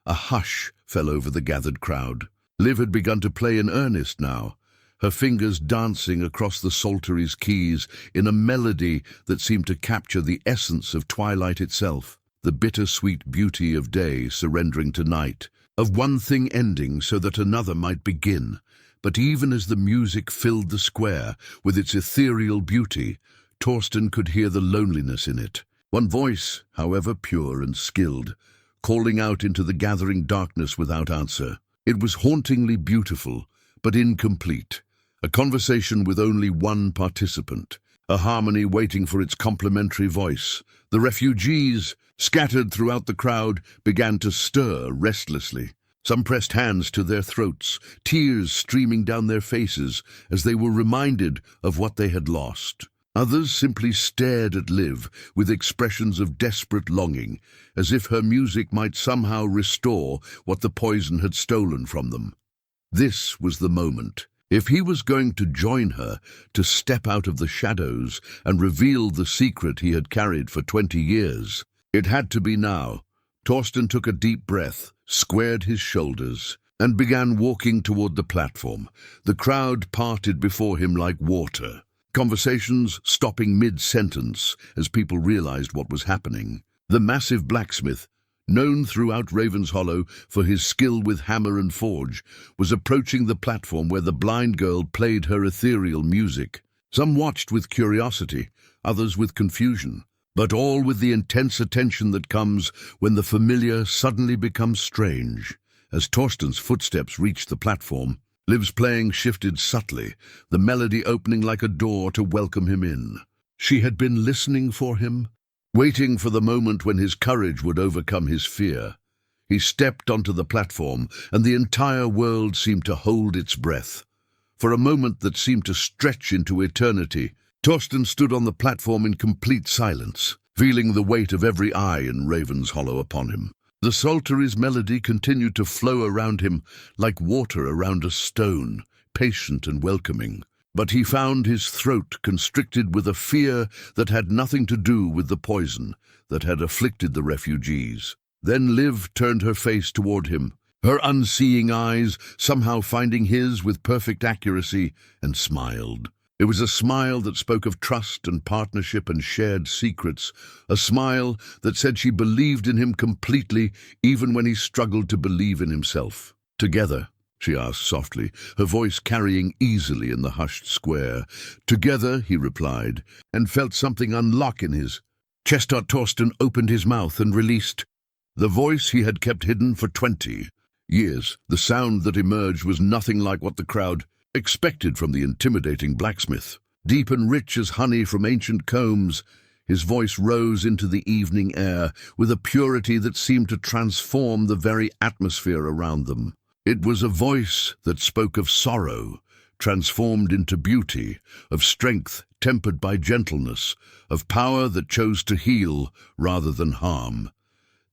a hush fell over the gathered crowd. Liv had begun to play in earnest now, her fingers dancing across the psaltery's keys in a melody that seemed to capture the essence of twilight itself, the bittersweet beauty of day surrendering to night, of one thing ending so that another might begin. But even as the music filled the square with its ethereal beauty, Torsten could hear the loneliness in it. One voice, however pure and skilled, calling out into the gathering darkness without answer. It was hauntingly beautiful, but incomplete. A conversation with only one participant, a harmony waiting for its complementary voice. The refugees, scattered throughout the crowd, began to stir restlessly. Some pressed hands to their throats, tears streaming down their faces as they were reminded of what they had lost. Others simply stared at Liv with expressions of desperate longing, as if her music might somehow restore what the poison had stolen from them. This was the moment. If he was going to join her, to step out of the shadows and reveal the secret he had carried for 20 years, it had to be now. Torsten took a deep breath, squared his shoulders, and began walking toward the platform. The crowd parted before him like water, conversations stopping mid-sentence as people realized what was happening. The massive blacksmith, known throughout Ravenshollow for his skill with hammer and forge, was approaching the platform where the blind girl played her ethereal music. Some watched with curiosity, others with confusion, but all with the intense attention that comes when the familiar suddenly becomes strange. As Torsten's footsteps reached the platform, Liv's playing shifted subtly, the melody opening like a door to welcome him in. She had been listening for him, waiting for the moment when his courage would overcome his fear. He stepped onto the platform, and the entire world seemed to hold its breath. For a moment that seemed to stretch into eternity, Torsten stood on the platform in complete silence, feeling the weight of every eye in Ravenshollow upon him. The psaltery's melody continued to flow around him like water around a stone, patient and welcoming. But he found his throat constricted with a fear that had nothing to do with the poison that had afflicted the refugees. Then Liv turned her face toward him, her unseeing eyes somehow finding his with perfect accuracy, and smiled. It was a smile that spoke of trust and partnership and shared secrets, a smile that said she believed in him completely, even when he struggled to believe in himself. "Together?" she asked softly, her voice carrying easily in the hushed square. "Together," he replied, and felt something unlock in his chest. Torsten opened his mouth and released the voice he had kept hidden for 20 years. The sound that emerged was nothing like what the crowd expected from the intimidating blacksmith. Deep and rich as honey from ancient combs, His voice rose into the evening air with a purity that seemed to transform the very atmosphere around them. It was a voice that spoke of sorrow, transformed into beauty, of strength tempered by gentleness, of power that chose to heal rather than harm.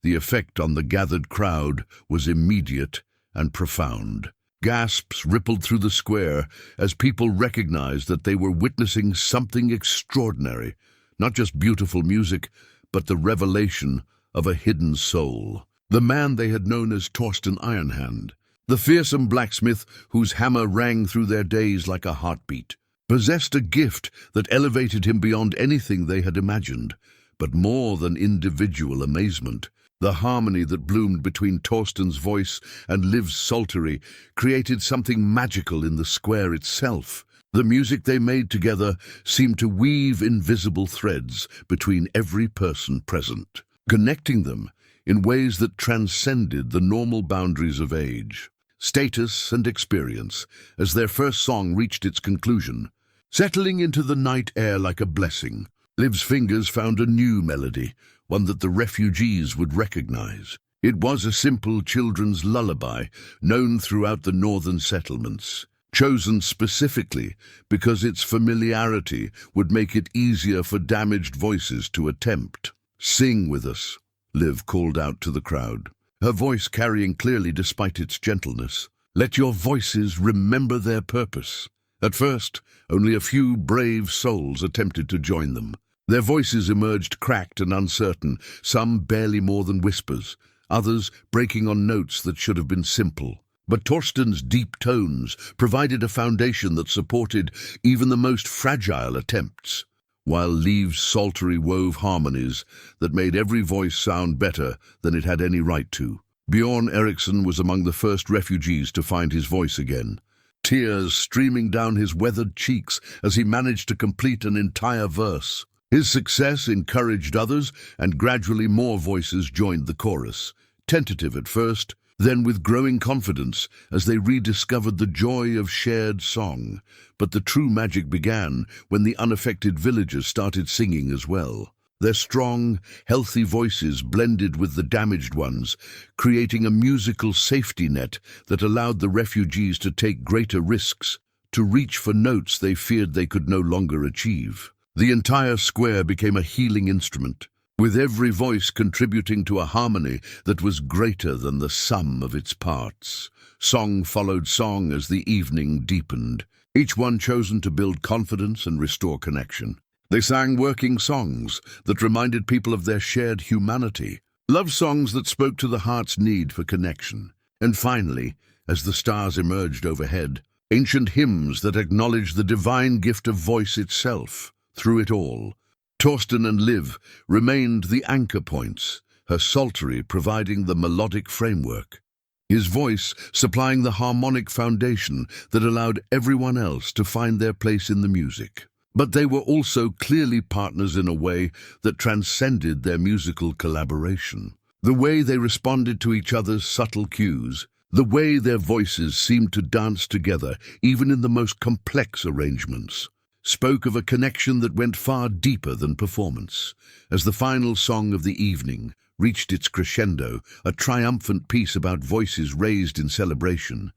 The effect on the gathered crowd was immediate and profound. Gasps rippled through the square as people recognized that they were witnessing something extraordinary, not just beautiful music, but the revelation of a hidden soul. The man they had known as Torsten Ironhand, the fearsome blacksmith whose hammer rang through their days like a heartbeat, possessed a gift that elevated him beyond anything they had imagined. But more than individual amazement, the harmony that bloomed between Torsten's voice and Liv's psaltery created something magical in the square itself. The music they made together seemed to weave invisible threads between every person present, connecting them in ways that transcended the normal boundaries of age, status, and experience. As their first song reached its conclusion, settling into the night air like a blessing, Liv's fingers found a new melody, one that the refugees would recognize. It was a simple children's lullaby known throughout the northern settlements, chosen specifically because its familiarity would make it easier for damaged voices to attempt. "Sing with us," Liv called out to the crowd, her voice carrying clearly despite its gentleness. "Let your voices remember their purpose." At first, only a few brave souls attempted to join them. Their voices emerged cracked and uncertain, some barely more than whispers, others breaking on notes that should have been simple. But Torsten's deep tones provided a foundation that supported even the most fragile attempts, while Liv's psaltery wove harmonies that made every voice sound better than it had any right to. Bjorn Eriksson was among the first refugees to find his voice again, tears streaming down his weathered cheeks as he managed to complete an entire verse. His success encouraged others, and gradually more voices joined the chorus, tentative at first, then with growing confidence as they rediscovered the joy of shared song. But the true magic began when the unaffected villagers started singing as well. Their strong, healthy voices blended with the damaged ones, creating a musical safety net that allowed the refugees to take greater risks, to reach for notes they feared they could no longer achieve. The entire square became a healing instrument, with every voice contributing to a harmony that was greater than the sum of its parts. Song followed song as the evening deepened, each one chosen to build confidence and restore connection. They sang working songs that reminded people of their shared humanity, love songs that spoke to the heart's need for connection. And finally, as the stars emerged overhead, ancient hymns that acknowledged the divine gift of voice itself. Through it all, Torsten and Liv remained the anchor points, her psaltery providing the melodic framework, his voice supplying the harmonic foundation that allowed everyone else to find their place in the music. But they were also clearly partners in a way that transcended their musical collaboration. The way they responded to each other's subtle cues, the way their voices seemed to dance together even in the most complex arrangements, spoke of a connection that went far deeper than performance. As the final song of the evening reached its crescendo, a triumphant piece about voices raised in celebration,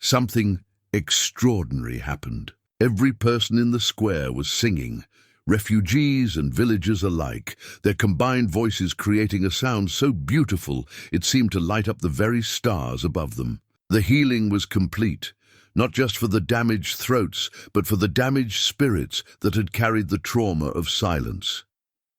something extraordinary happened. Every person in the square was singing, refugees and villagers alike, their combined voices creating a sound so beautiful it seemed to light up the very stars above them. The healing was complete, not just for the damaged throats, but for the damaged spirits that had carried the trauma of silence.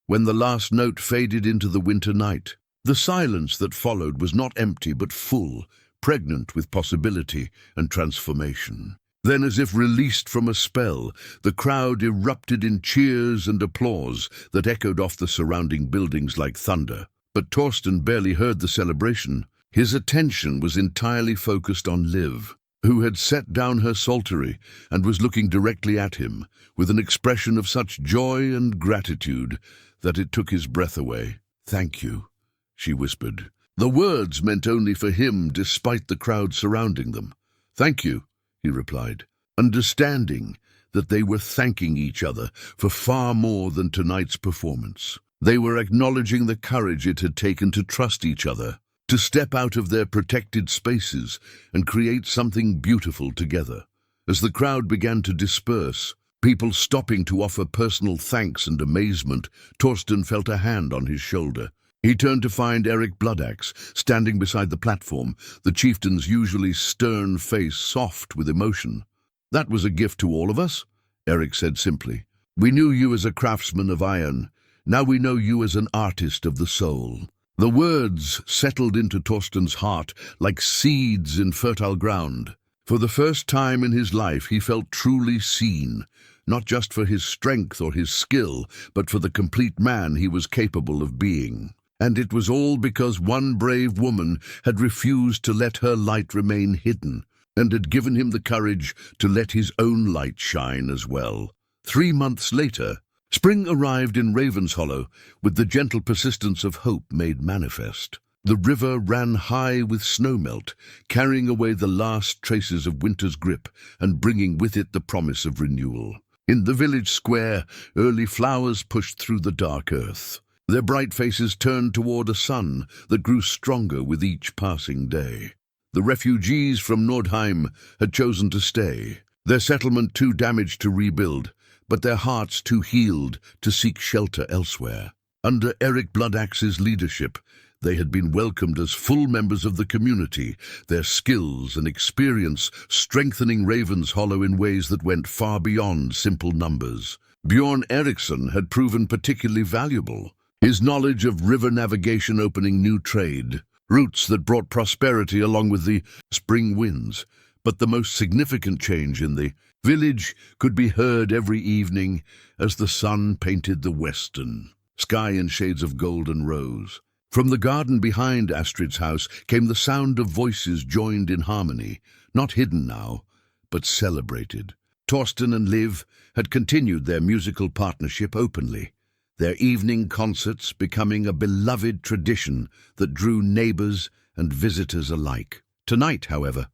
When the last note faded into the winter night, the silence that followed was not empty but full, pregnant with possibility and transformation. Then, as if released from a spell, the crowd erupted in cheers and applause that echoed off the surrounding buildings like thunder. But Torsten barely heard the celebration. His attention was entirely focused on Liv, who had set down her psaltery and was looking directly at him with an expression of such joy and gratitude that it took his breath away. "Thank you," she whispered. The words meant only for him despite the crowd surrounding them. "Thank you," he replied, understanding that they were thanking each other for far more than tonight's performance. They were acknowledging the courage it had taken to trust each other, to step out of their protected spaces and create something beautiful together. As the crowd began to disperse, people stopping to offer personal thanks and amazement, Torsten felt a hand on his shoulder. He turned to find Eric Bloodaxe standing beside the platform, the chieftain's usually stern face soft with emotion. "That was a gift to all of us," Eric said simply. "We knew you as a craftsman of iron. Now we know you as an artist of the soul." The words settled into Torsten's heart like seeds in fertile ground. For the first time in his life he felt truly seen, not just for his strength or his skill, but for the complete man he was capable of being. And it was all because one brave woman had refused to let her light remain hidden, and had given him the courage to let his own light shine as well. 3 months later, spring arrived in Ravenshollow with the gentle persistence of hope made manifest. The river ran high with snowmelt, carrying away the last traces of winter's grip and bringing with it the promise of renewal. In the village square, early flowers pushed through the dark earth. Their bright faces turned toward a sun that grew stronger with each passing day. The refugees from Nordheim had chosen to stay, their settlement too damaged to rebuild, but their hearts too healed to seek shelter elsewhere. Under Eric Bloodaxe's leadership, they had been welcomed as full members of the community, their skills and experience strengthening Ravenshollow in ways that went far beyond simple numbers. Bjorn Eriksson had proven particularly valuable, his knowledge of river navigation opening new trade, routes that brought prosperity along with the spring winds. But the most significant change in the village could be heard every evening as the sun painted the western sky in shades of gold and rose. From the garden behind Astrid's house came the sound of voices joined in harmony, not hidden now, but celebrated. Torsten and Liv had continued their musical partnership openly, their evening concerts becoming a beloved tradition that drew neighbors and visitors alike. Tonight, however,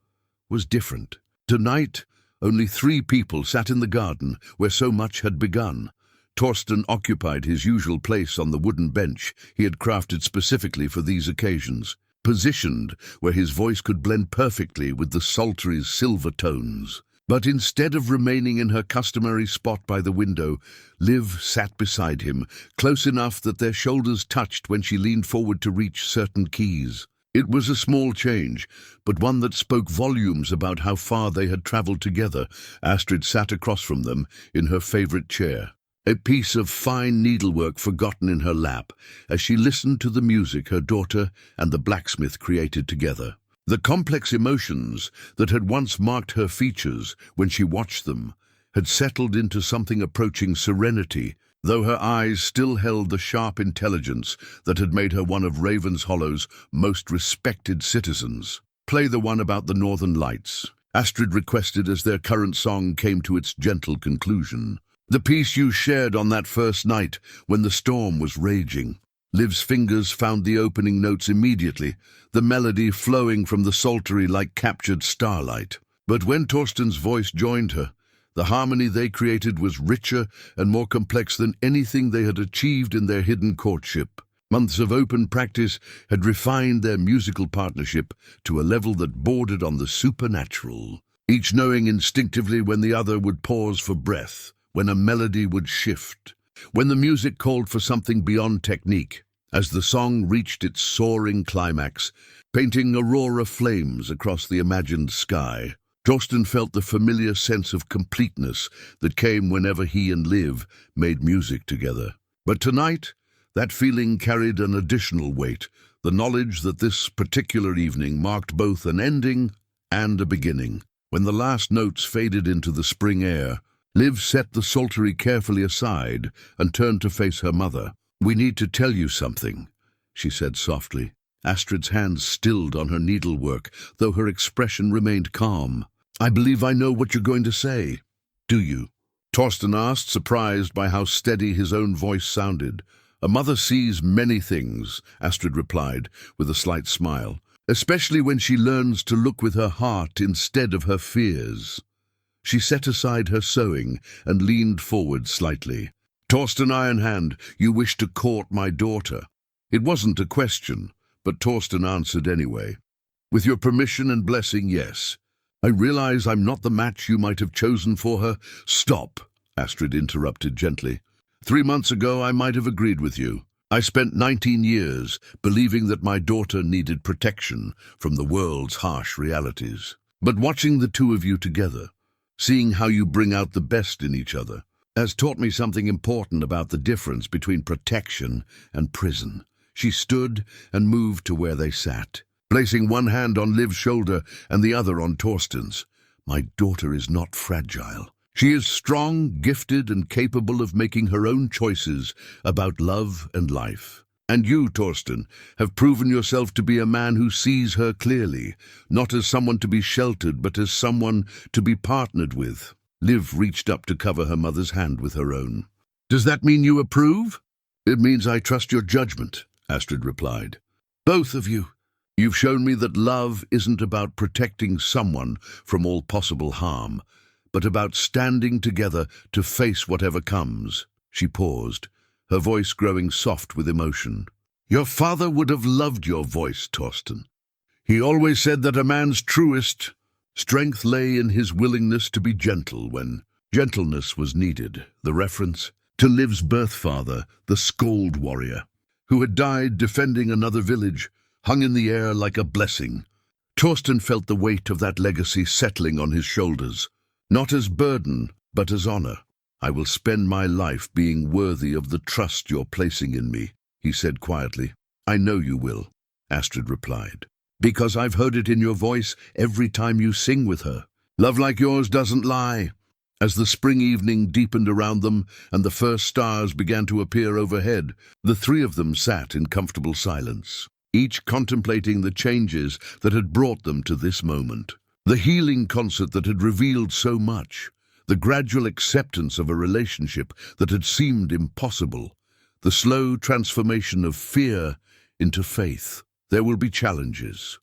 was different. Tonight, only 3 people sat in the garden where so much had begun. Torsten occupied his usual place on the wooden bench he had crafted specifically for these occasions, positioned where his voice could blend perfectly with the psaltery's silver tones. But instead of remaining in her customary spot by the window, Liv sat beside him, close enough that their shoulders touched when she leaned forward to reach certain keys. It was a small change, but one that spoke volumes about how far they had traveled together. Astrid sat across from them in her favorite chair, a piece of fine needlework forgotten in her lap, as she listened to the music her daughter and the blacksmith created together. The complex emotions that had once marked her features when she watched them had settled into something approaching serenity, though her eyes still held the sharp intelligence that had made her one of Ravenshollow's most respected citizens. "Play the one about the northern lights," Astrid requested as their current song came to its gentle conclusion. "The piece you shared on that first night when the storm was raging." Liv's fingers found the opening notes immediately, the melody flowing from the psaltery like captured starlight. But when Torsten's voice joined her, the harmony they created was richer and more complex than anything they had achieved in their hidden courtship. Months of open practice had refined their musical partnership to a level that bordered on the supernatural, each knowing instinctively when the other would pause for breath, when a melody would shift, when the music called for something beyond technique. As the song reached its soaring climax, painting aurora flames across the imagined sky, Torsten felt the familiar sense of completeness that came whenever he and Liv made music together. But tonight, that feeling carried an additional weight, the knowledge that this particular evening marked both an ending and a beginning. When the last notes faded into the spring air, Liv set the psaltery carefully aside and turned to face her mother. "We need to tell you something," she said softly. Astrid's hands stilled on her needlework, though her expression remained calm. "I believe I know what you're going to say." "Do you?" Torsten asked, surprised by how steady his own voice sounded. "A mother sees many things," Astrid replied, with a slight smile, "especially when she learns to look with her heart instead of her fears." She set aside her sewing and leaned forward slightly. "Torsten Ironhand, you wish to court my daughter." It wasn't a question, but Torsten answered anyway. "With your permission and blessing, yes. I realize I'm not the match you might have chosen for her." "Stop," Astrid interrupted gently. "3 months ago I might have agreed with you. I spent 19 years believing that my daughter needed protection from the world's harsh realities. But watching the two of you together, seeing how you bring out the best in each other, has taught me something important about the difference between protection and prison." She stood and moved to where they sat, placing one hand on Liv's shoulder and the other on Torsten's. "My daughter is not fragile. She is strong, gifted, and capable of making her own choices about love and life. And you, Torsten, have proven yourself to be a man who sees her clearly, not as someone to be sheltered, but as someone to be partnered with." Liv reached up to cover her mother's hand with her own. "Does that mean you approve?" "It means I trust your judgment," Astrid replied. "Both of you. You've shown me that love isn't about protecting someone from all possible harm, but about standing together to face whatever comes." She paused, her voice growing soft with emotion. "Your father would have loved your voice, Torsten. He always said that a man's truest strength lay in his willingness to be gentle when gentleness was needed." The reference to Liv's birth father, the Scold warrior, who had died defending another village, hung in the air like a blessing. Torsten felt the weight of that legacy settling on his shoulders, not as burden, but as honor. "I will spend my life being worthy of the trust you're placing in me," he said quietly. "I know you will," Astrid replied, "because I've heard it in your voice every time you sing with her. Love like yours doesn't lie." As the spring evening deepened around them and the first stars began to appear overhead, the three of them sat in comfortable silence, each contemplating the changes that had brought them to this moment. The healing concert that had revealed so much, the gradual acceptance of a relationship that had seemed impossible, the slow transformation of fear into faith. "There will be challenges,"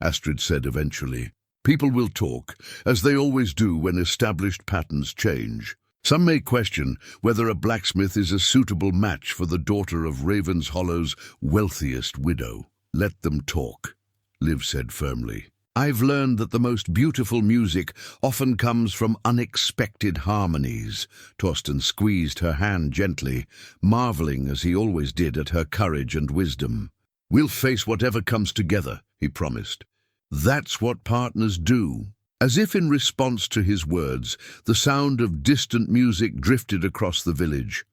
Astrid said eventually. "People will talk, as they always do when established patterns change. Some may question whether a blacksmith is a suitable match for the daughter of Raven's Hollow's wealthiest widow." "Let them talk," Liv said firmly. "I've learned that the most beautiful music often comes from unexpected harmonies." Torsten squeezed her hand gently, marveling as he always did at her courage and wisdom. "We'll face whatever comes together," he promised. "That's what partners do." As if in response to his words, the sound of distant music drifted across the village.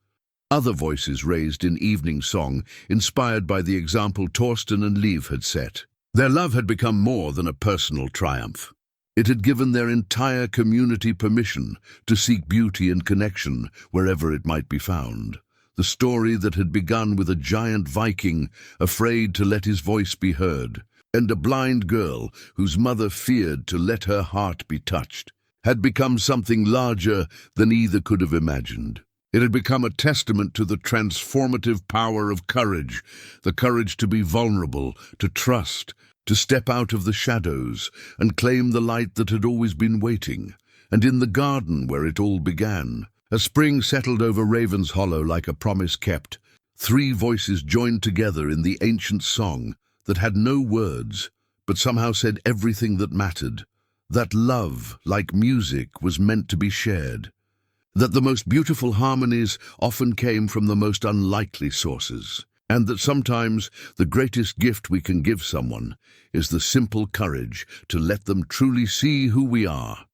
Other voices raised in evening song, inspired by the example Torsten and Liv had set. Their love had become more than a personal triumph. It had given their entire community permission to seek beauty and connection wherever it might be found. The story that had begun with a giant Viking afraid to let his voice be heard, and a blind girl whose mother feared to let her heart be touched, had become something larger than either could have imagined. It had become a testament to the transformative power of courage, the courage to be vulnerable, to trust, to step out of the shadows and claim the light that had always been waiting. And in the garden where it all began, a spring settled over Raven's Hollow like a promise kept. 3 voices joined together in the ancient song that had no words, but somehow said everything that mattered. That love, like music, was meant to be shared. That the most beautiful harmonies often came from the most unlikely sources. And that sometimes the greatest gift we can give someone is the simple courage to let them truly see who we are.